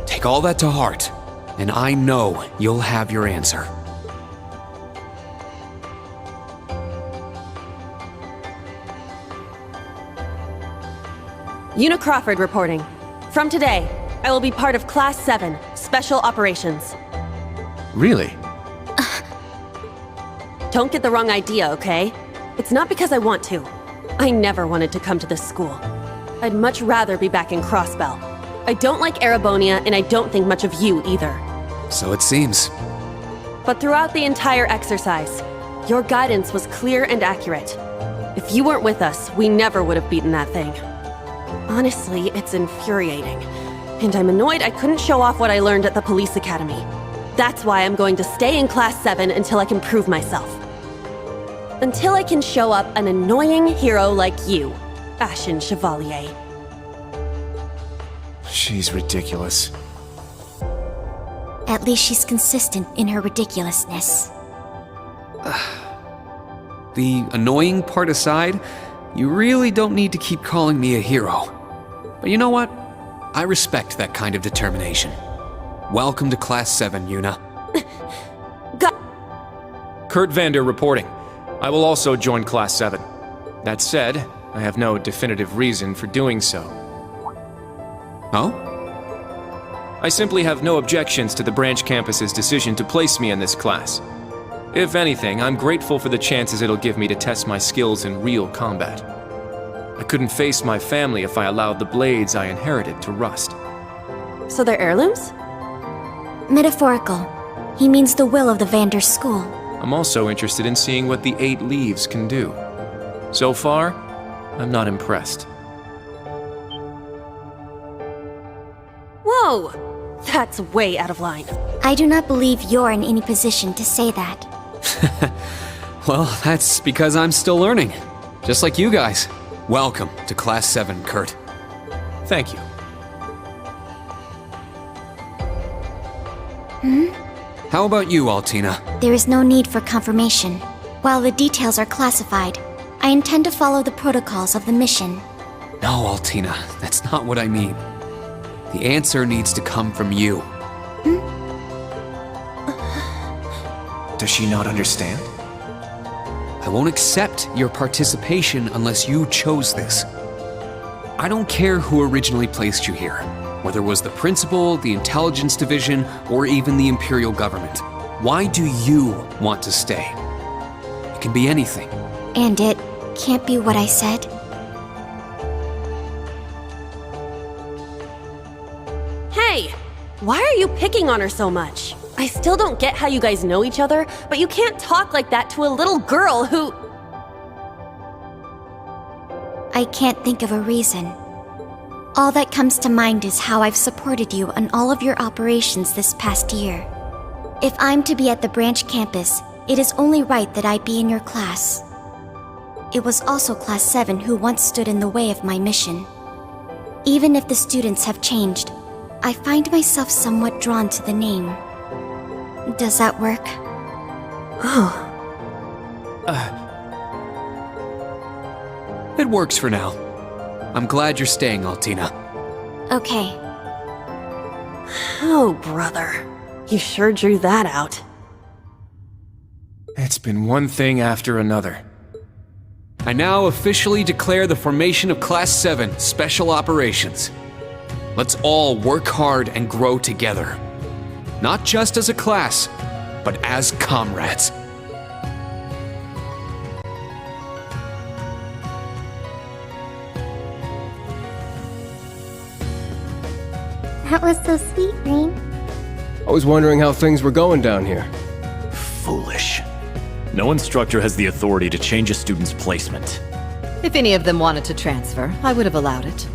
Take all that to heart, and I know you'll have your answer. Una Crawford reporting. From today, I will be part of Class 7, Special Operations. Really? Don't get the wrong idea, okay? It's not because I want to. I never wanted to come to this school. I'd much rather be back in Crossbell. I don't like Erebonia, and I don't think much of you either. So it seems. But throughout the entire exercise, your guidance was clear and accurate. If you weren't with us, we never would have beaten that thing. Honestly, it's infuriating. And I'm annoyed I couldn't show off what I learned at the police academy. That's why I'm going to stay in Class 7 until I can prove myself. Until I can show up an annoying hero like you, Ashen Chevalier. She's ridiculous. At least she's consistent in her ridiculousness. The annoying part aside, you really don't need to keep calling me a hero. But you know what? I respect that kind of determination. Welcome to Class 7, Una. Kurt Vander reporting. I will also join Class 7. That said, I have no definitive reason for doing so. Oh? I simply have no objections to the branch campus's decision to place me in this class. If anything, I'm grateful for the chances it'll give me to test my skills in real combat. I couldn't face my family if I allowed the blades I inherited to rust. So they're heirlooms? Metaphorical. He means the will of the Vander school. I'm also interested in seeing what the 8 leaves can do. So far, I'm not impressed. Whoa! That's way out of line. I do not believe you're in any position to say that. Well, that's because I'm still learning. Just like you guys. Welcome to Class 7, Kurt. Thank you. How about you, Altina? There is no need for confirmation. While the details are classified, I intend to follow the protocols of the mission. No, Altina, that's not what I mean. The answer needs to come from you. Does she not understand? I won't accept your participation unless you chose this. I don't care who originally placed you here, whether it was the principal, the intelligence division, or even the imperial government. Why do you want to stay? It can be anything. And it can't be what I said. Hey! Why are you picking on her so much? I still don't get how you guys know each other, but you can't talk like that to a little girl who... I can't think of a reason. All that comes to mind is how I've supported you on all of your operations this past year. If I'm to be at the branch campus, it is only right that I be in your class. It was also Class 7 who once stood in the way of my mission. Even if the students have changed, I find myself somewhat drawn to the name. Does that work? It works for now. I'm glad you're staying, Altina. Okay. Oh, brother. You sure drew that out. It's been one thing after another. I now officially declare the formation of Class 7 Special Operations. Let's all work hard and grow together. Not just as a class, but as comrades. That was so sweet, Rain. I was wondering how things were going down here. Foolish. No instructor has the authority to change a student's placement. If any of them wanted to transfer, I would have allowed it.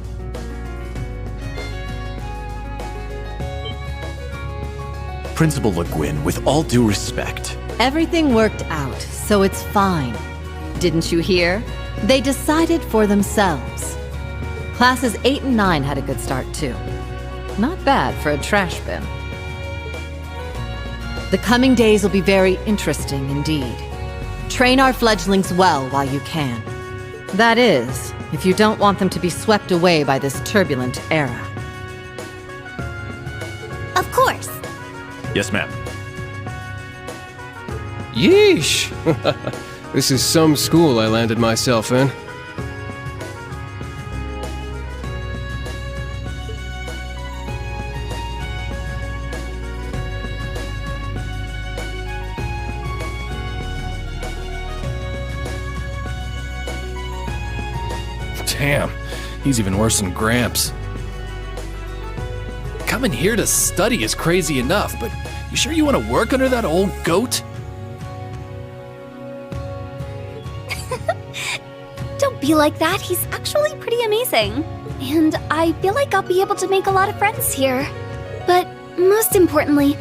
Principal Le Guin, with all due respect. Everything worked out, so it's fine. Didn't you hear? They decided for themselves. Classes 8 and 9 had a good start, too. Not bad for a trash bin. The coming days will be very interesting indeed. Train our fledglings well while you can. That is, if you don't want them to be swept away by this turbulent era. Of course. Yes, ma'am. Yeesh! This is some school I landed myself in. Damn, he's even worse than Gramps. Coming here to study is crazy enough, but you sure you want to work under that old goat? Don't be like that. He's actually pretty amazing. And I feel like I'll be able to make a lot of friends here. But most importantly,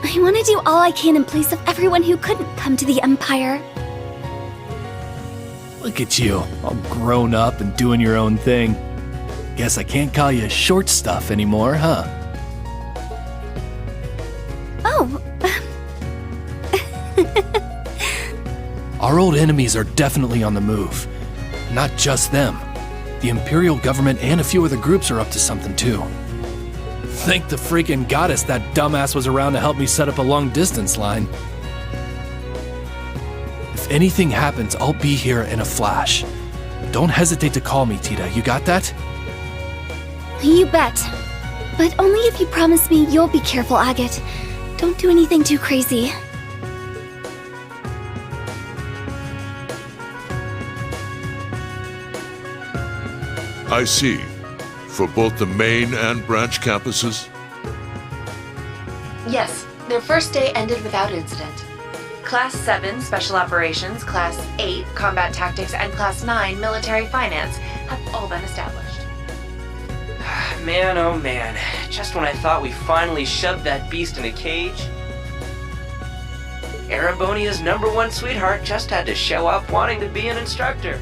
I want to do all I can in place of everyone who couldn't come to the Empire. Look at you, all grown up and doing your own thing. Guess I can't call you short stuff anymore, huh? Oh. Our old enemies are definitely on the move. Not just them. The Imperial government and a few other groups are up to something too. Thank the freaking goddess that dumbass was around to help me set up a long-distance line. If anything happens, I'll be here in a flash. Don't hesitate to call me, Tita. You got that? You bet. But only if you promise me you'll be careful, Agate. Don't do anything too crazy. I see. For both the main and branch campuses? Yes, their first day ended without incident. Class 7 Special Operations, Class 8 Combat Tactics, and Class 9 Military Finance have all been established. Man, oh man. Just when I thought we finally shoved that beast in a cage, Erebonia's #1 sweetheart just had to show up wanting to be an instructor.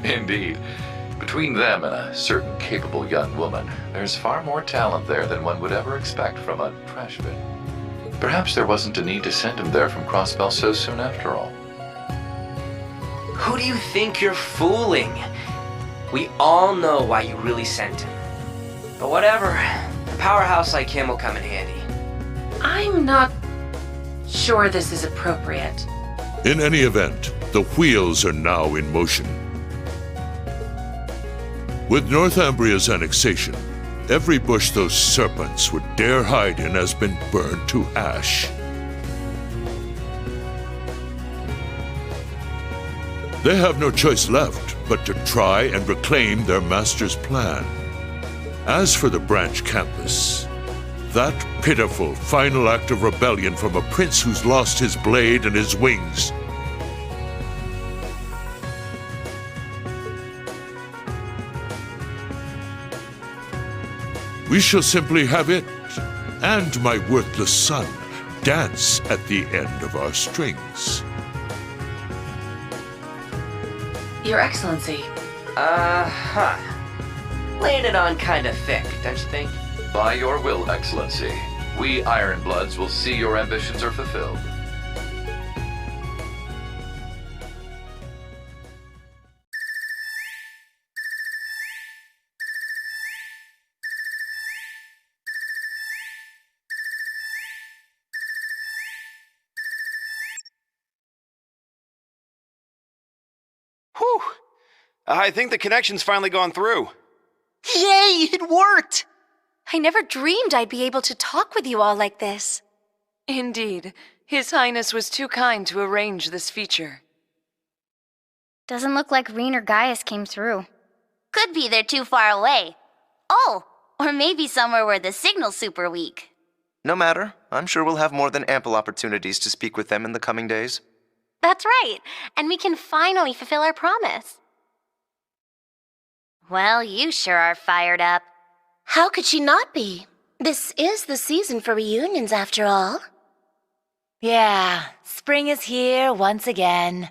Indeed. Between them and a certain capable young woman, there's far more talent there than one would ever expect from a trash bin. Perhaps there wasn't a need to send him there from Crossbell so soon after all. Who do you think you're fooling? We all know why you really sent him. But whatever, a powerhouse like him will come in handy. I'm not sure this is appropriate. In any event, the wheels are now in motion. With Northumbria's annexation, every bush those serpents would dare hide in has been burned to ash. They have no choice left but to try and reclaim their master's plan. As for the branch campus, that pitiful final act of rebellion from a prince who's lost his blade and his wings. We shall simply have it, and my worthless son, dance at the end of our strings. Your Excellency. Laying it on kinda thick, don't you think? By your will, Excellency, we Ironbloods will see your ambitions are fulfilled. Whew! I think the connection's finally gone through. Yay, it worked! I never dreamed I'd be able to talk with you all like this. Indeed, His Highness was too kind to arrange this feature. Doesn't look like Rean or Gaius came through. Could be they're too far away. Oh, or maybe somewhere where the signal's super weak. No matter. I'm sure we'll have more than ample opportunities to speak with them in the coming days. That's right, and we can finally fulfill our promise. Well, you sure are fired up. How could she not be? This is the season for reunions, after all. Yeah, spring is here once again.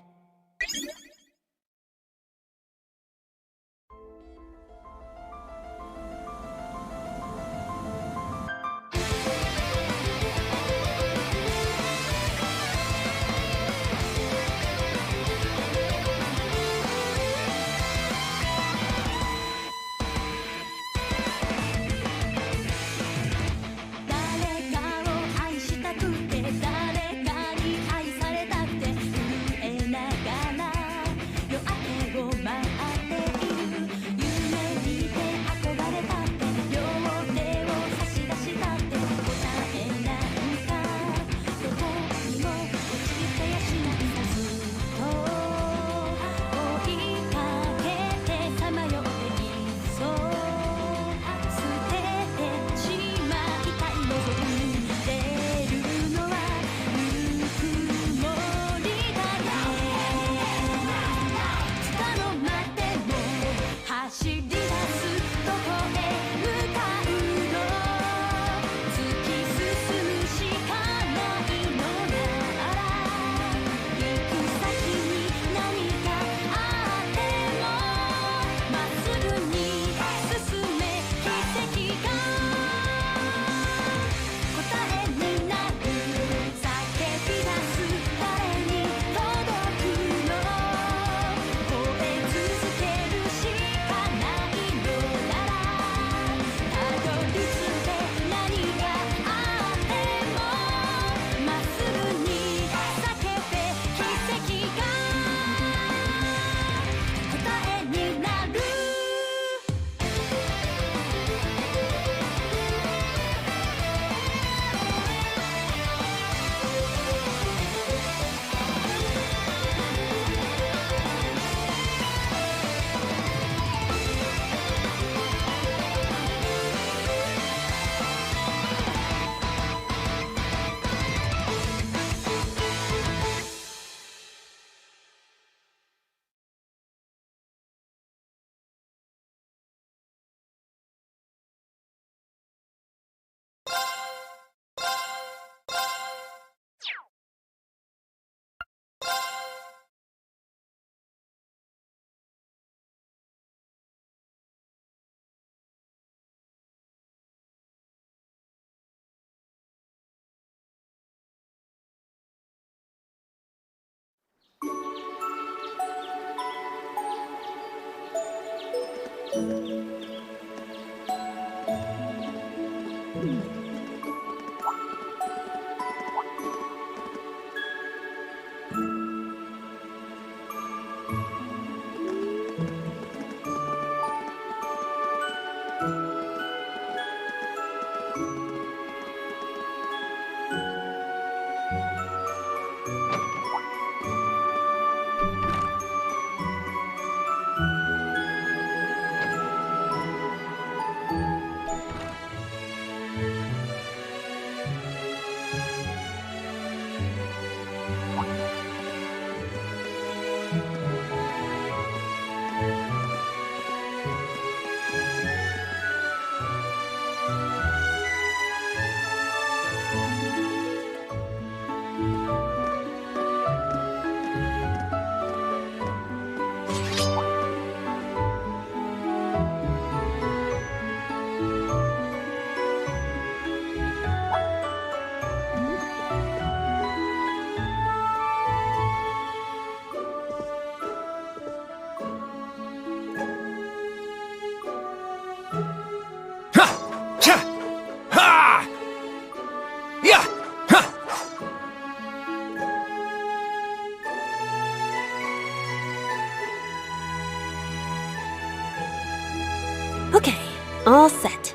Okay, all set.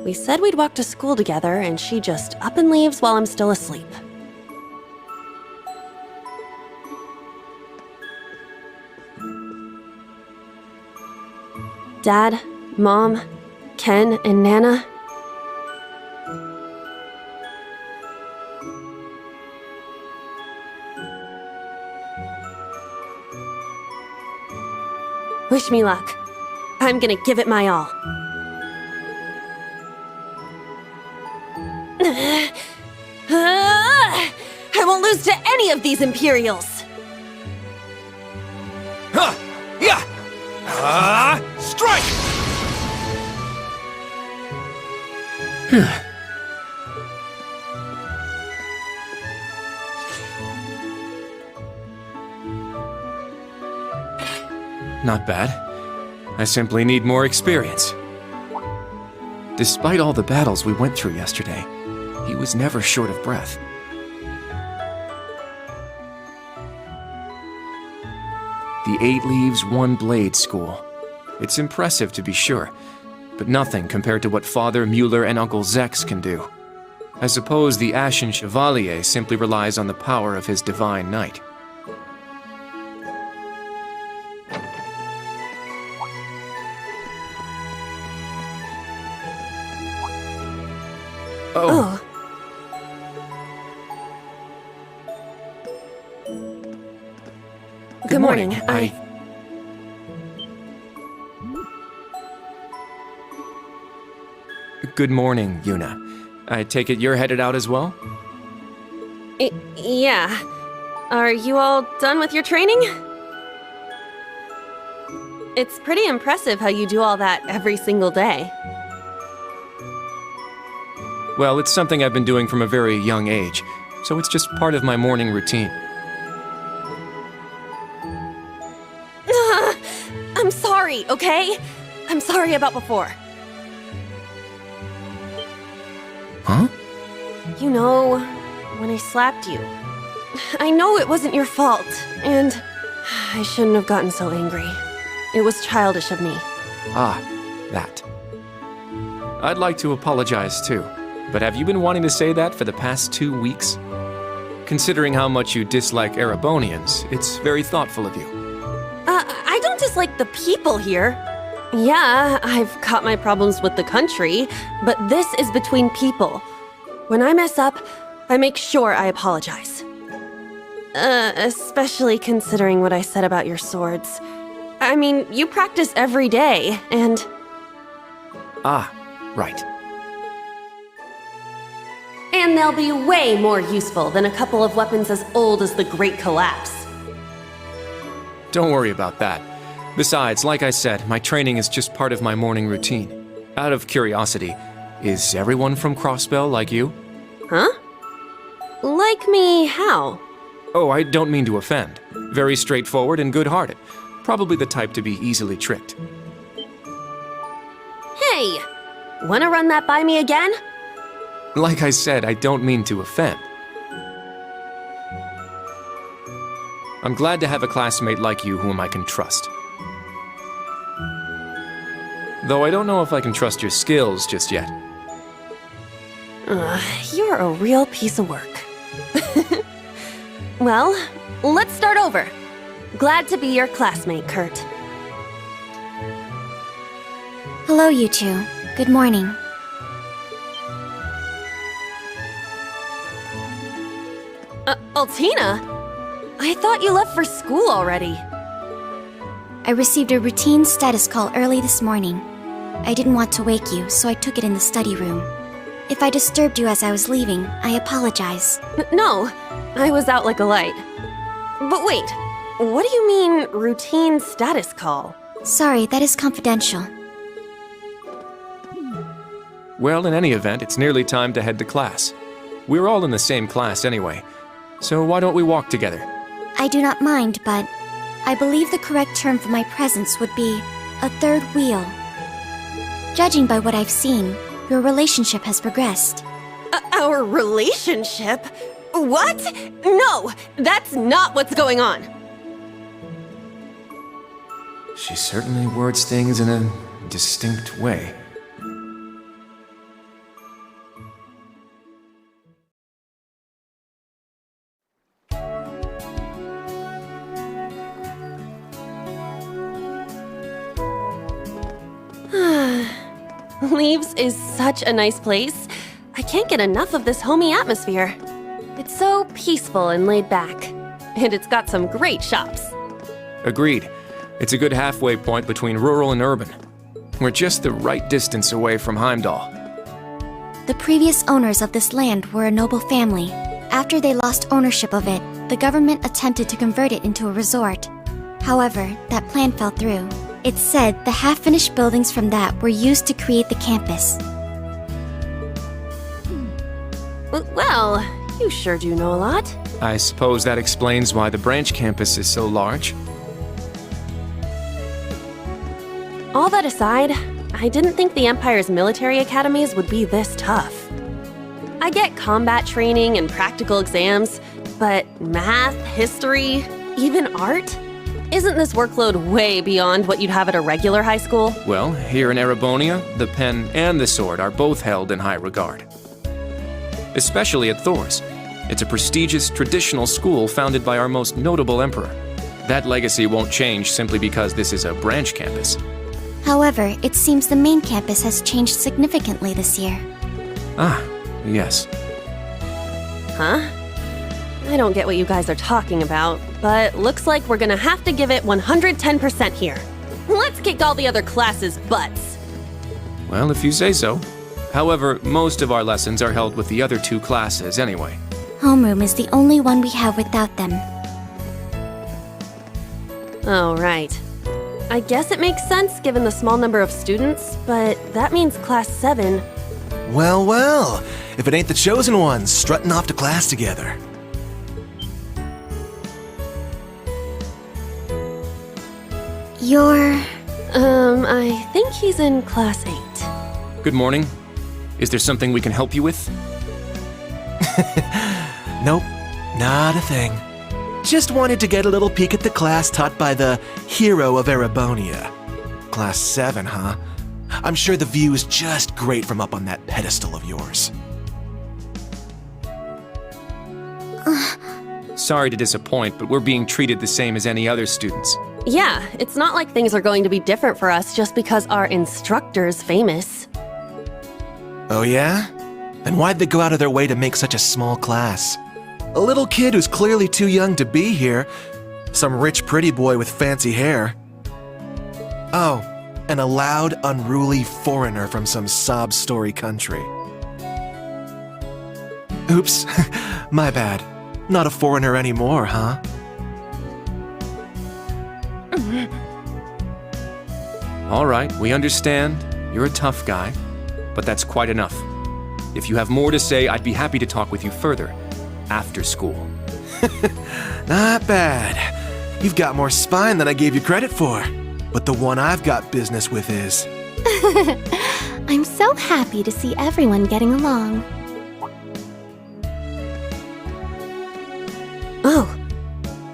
We said we'd walk to school together, and she just up and leaves while I'm still asleep. Dad, Mom, Ken, and Nana. Wish me luck. I'm gonna give it my all. I won't lose to any of these Imperials! Huh! Yeah! Strike! Not bad. I simply need more experience. Despite all the battles we went through yesterday, he was never short of breath. The 8 Leaves, 1 Blade School. It's impressive to be sure, but nothing compared to what Father Mueller and Uncle Zex can do. I suppose the Ashen Chevalier simply relies on the power of his Divine Knight. Oh. Good morning. Good morning, Yuna. I take it you're headed out as well? Yeah. Are you all done with your training? It's pretty impressive how you do all that every single day. Well, it's something I've been doing from a very young age, so it's just part of my morning routine. I'm sorry, okay? I'm sorry about before. Huh? You know, when I slapped you. I know it wasn't your fault, and I shouldn't have gotten so angry. It was childish of me. Ah, that. I'd like to apologize too, but have you been wanting to say that for the past 2 weeks? Considering how much you dislike Erebonians, it's very thoughtful of you. I don't dislike the people here. Yeah, I've got my problems with the country, but this is between people. When I mess up, I make sure I apologize. Especially considering what I said about your swords. I mean, you practice every day, and... Ah, right. And they'll be way more useful than a couple of weapons as old as the Great Collapse. Don't worry about that. Besides, like I said, my training is just part of my morning routine. Out of curiosity, is everyone from Crossbell like you? Huh? Like me how? Oh, I don't mean to offend. Very straightforward and good-hearted. Probably the type to be easily tricked. Hey! Wanna run that by me again? Like I said, I don't mean to offend. I'm glad to have a classmate like you whom I can trust. Though I don't know if I can trust your skills just yet. You're a real piece of work. Well, let's start over. Glad to be your classmate, Kurt. Hello, you two. Good morning. Altina? I thought you left for school already. I received a routine status call early this morning. I didn't want to wake you, so I took it in the study room. If I disturbed you as I was leaving, I apologize. No, I was out like a light. But wait, what do you mean, routine status call? Sorry, that is confidential. Well, in any event, it's nearly time to head to class. We're all in the same class anyway, so why don't we walk together? I do not mind, but I believe the correct term for my presence would be a third wheel. Judging by what I've seen, your relationship has progressed. Our relationship? What? No, that's not what's going on. She certainly words things in a distinct way. Leaves is such a nice place. I can't get enough of this homey atmosphere. It's so peaceful and laid back. And it's got some great shops. Agreed. It's a good halfway point between rural and urban. We're just the right distance away from Heimdall. The previous owners of this land were a noble family. After they lost ownership of it, the government attempted to convert it into a resort. However, that plan fell through. It's said the half-finished buildings from that were used to create the campus. Well, you sure do know a lot. I suppose that explains why the branch campus is so large. All that aside, I didn't think the Empire's military academies would be this tough. I get combat training and practical exams, but math, history, even art? Isn't this workload way beyond what you'd have at a regular high school? Well, here in Erebonia, the pen and the sword are both held in high regard. Especially at Thors. It's a prestigious, traditional school founded by our most notable emperor. That legacy won't change simply because this is a branch campus. However, it seems the main campus has changed significantly this year. Ah, yes. Huh? I don't get what you guys are talking about, but looks like we're gonna have to give it 110% here. Let's kick all the other classes' butts. Well, if you say so. However, most of our lessons are held with the other two classes anyway. Homeroom is the only one we have without them. Oh, right. I guess it makes sense given the small number of students, but that means Class 7. Well, well, if it ain't the chosen ones strutting off to class together. You're... I think he's in Class 8. Good morning. Is there something we can help you with? Nope, not a thing. Just wanted to get a little peek at the class taught by the hero of Erebonia. Class 7, huh? I'm sure the view is just great from up on that pedestal of yours. Sorry to disappoint, but we're being treated the same as any other students. Yeah, it's not like things are going to be different for us just because our instructor's famous. Oh yeah? Then why'd they go out of their way to make such a small class? A little kid who's clearly too young to be here. Some rich pretty boy with fancy hair. Oh, and a loud, unruly foreigner from some sob-story country. Oops, my bad. Not a foreigner anymore, huh? All right, we understand. You're a tough guy, but that's quite enough. If you have more to say, I'd be happy to talk with you further, after school. Not bad. You've got more spine than I gave you credit for. But the one I've got business with is... I'm so happy to see everyone getting along. Oh.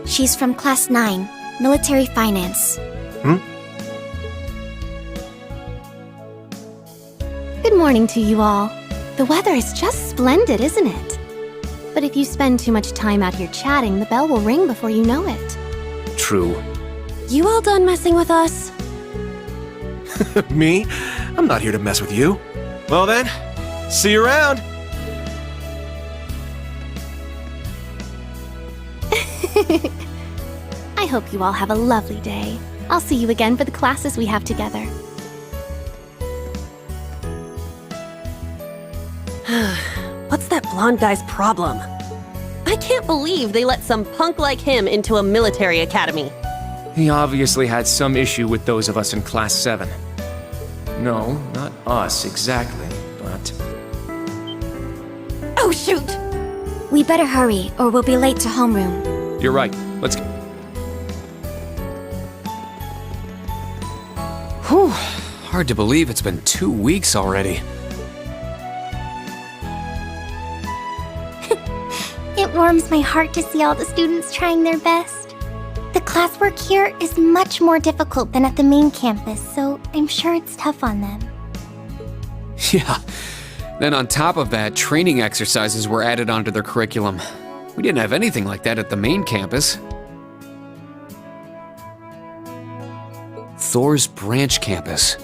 She's from Class 9, Military Finance. Good morning to you all. The weather is just splendid, isn't it? But if you spend too much time out here chatting, the bell will ring before you know it. True. You all done messing with us? Me? I'm not here to mess with you. Well then, see you around. I hope you all have a lovely day. I'll see you again for the classes we have together. What's that blonde guy's problem? I can't believe they let some punk like him into a military academy. He obviously had some issue with those of us in Class 7. No, not us exactly, but... Oh, shoot! We better hurry, or we'll be late to homeroom. You're right. Let's go. Whew. Hard to believe it's been 2 weeks already. It warms my heart to see all the students trying their best. The classwork here is much more difficult than at the main campus, so I'm sure it's tough on them. Yeah. Then on top of that, training exercises were added onto their curriculum. We didn't have anything like that at the main campus. Thor's branch campus.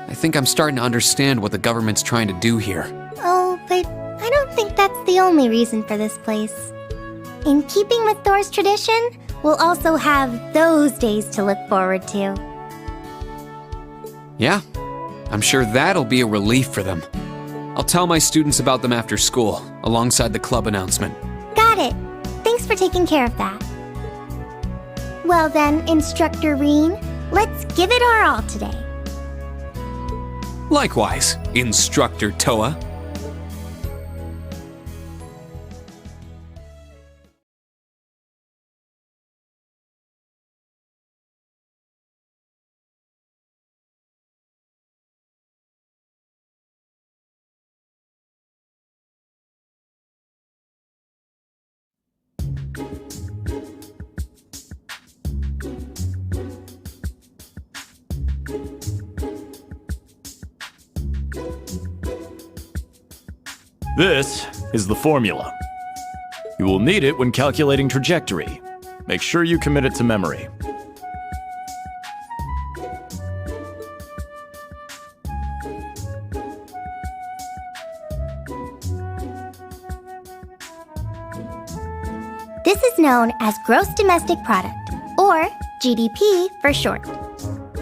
I think I'm starting to understand what the government's trying to do here. Oh, but I don't think that's the only reason for this place. In keeping with Thor's tradition, we'll also have those days to look forward to. Yeah, I'm sure that'll be a relief for them. I'll tell my students about them after school, alongside the club announcement. Got it. Thanks for taking care of that. Well then, Instructor Reen, let's give it our all today. Likewise, Instructor Toa. This is the formula. You will need it when calculating trajectory. Make sure you commit it to memory. This is known as Gross Domestic Product, or GDP for short.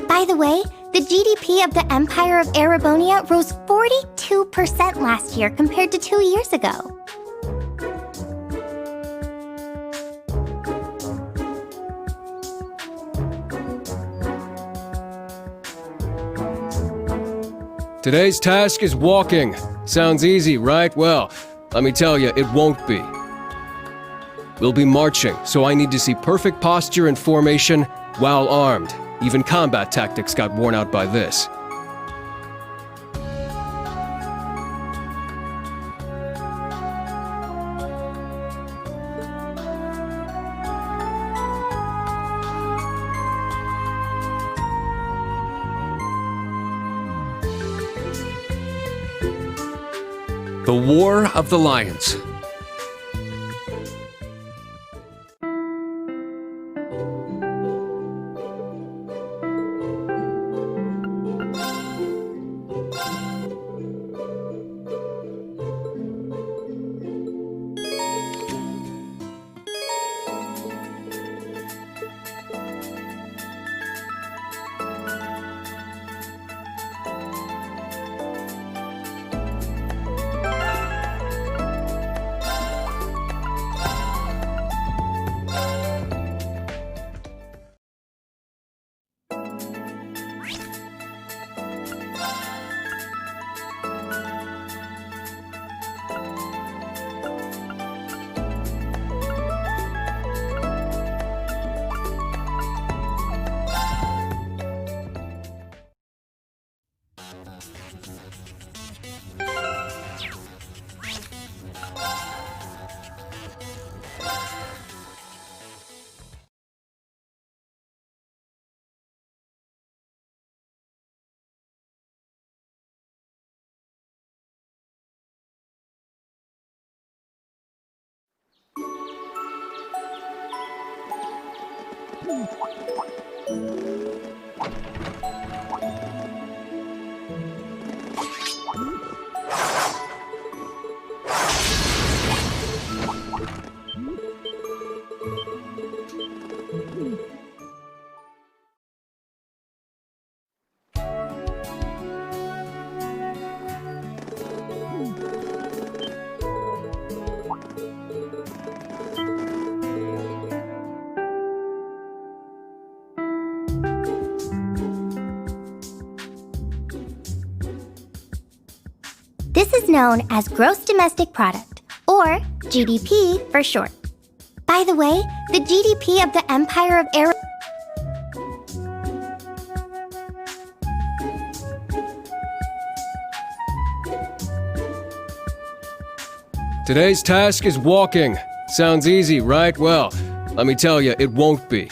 By the way, the GDP of the Empire of Erebonia rose 42% last year compared to 2 years ago. Today's task is walking. Sounds easy, right? Well, let me tell you, it won't be. We'll be marching, so I need to see perfect posture and formation while armed. Even combat tactics got worn out by this. The War of the Lions. This is known as Gross Domestic Product, or GDP for short. By the way, the GDP of the Empire of Air... Today's task is walking. Sounds easy, right? Well, let me tell you, it won't be.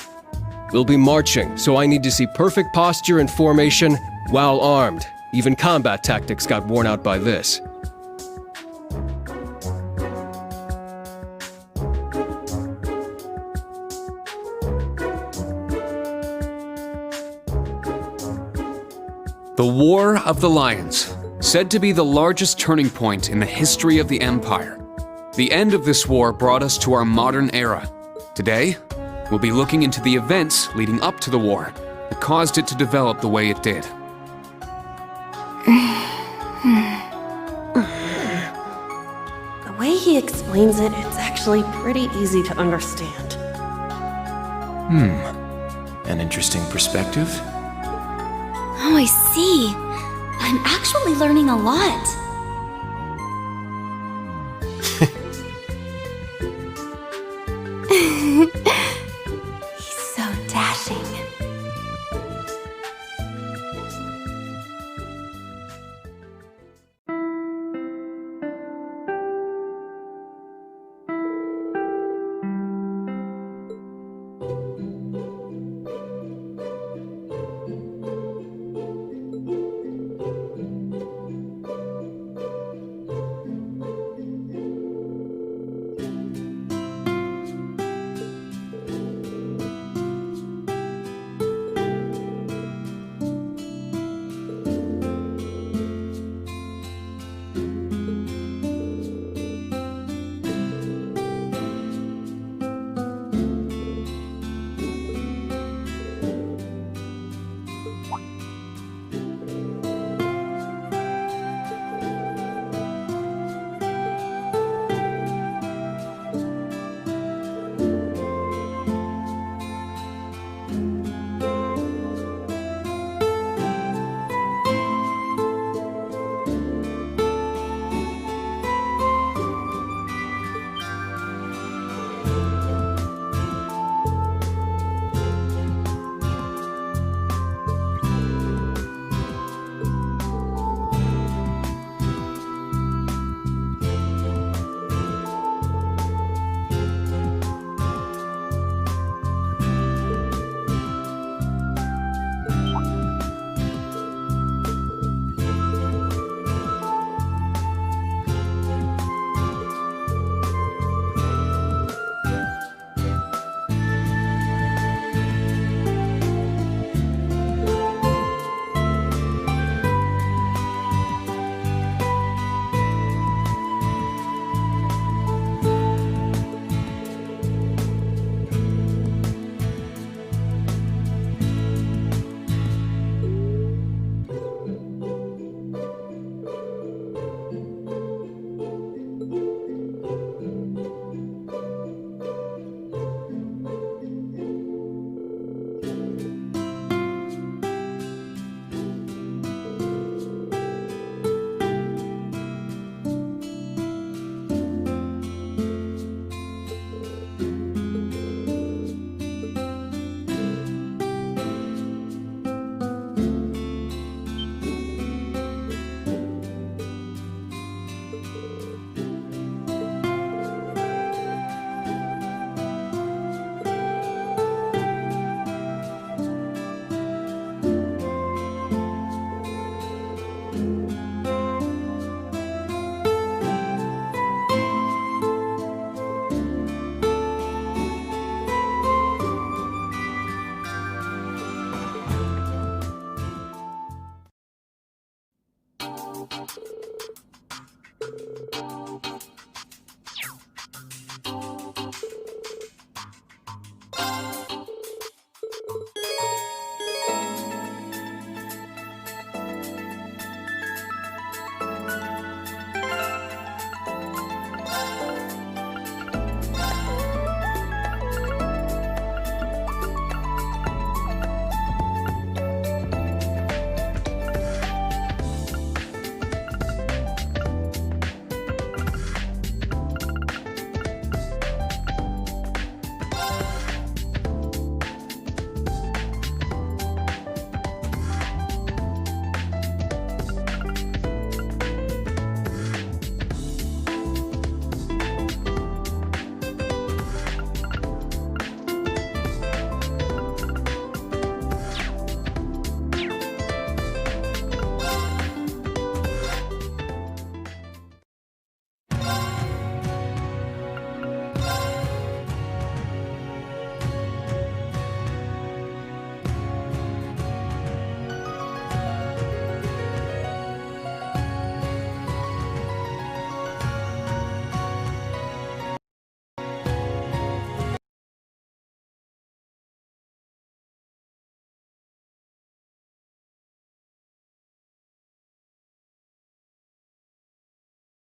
We'll be marching, so I need to see perfect posture and formation while armed. Even combat tactics got worn out by this. The War of the Lions, said to be the largest turning point in the history of the Empire. The end of this war brought us to our modern era. Today, we'll be looking into the events leading up to the war that caused it to develop the way it did. The way he explains it, it's actually pretty easy to understand. An interesting perspective. Oh, I see. I'm actually learning a lot.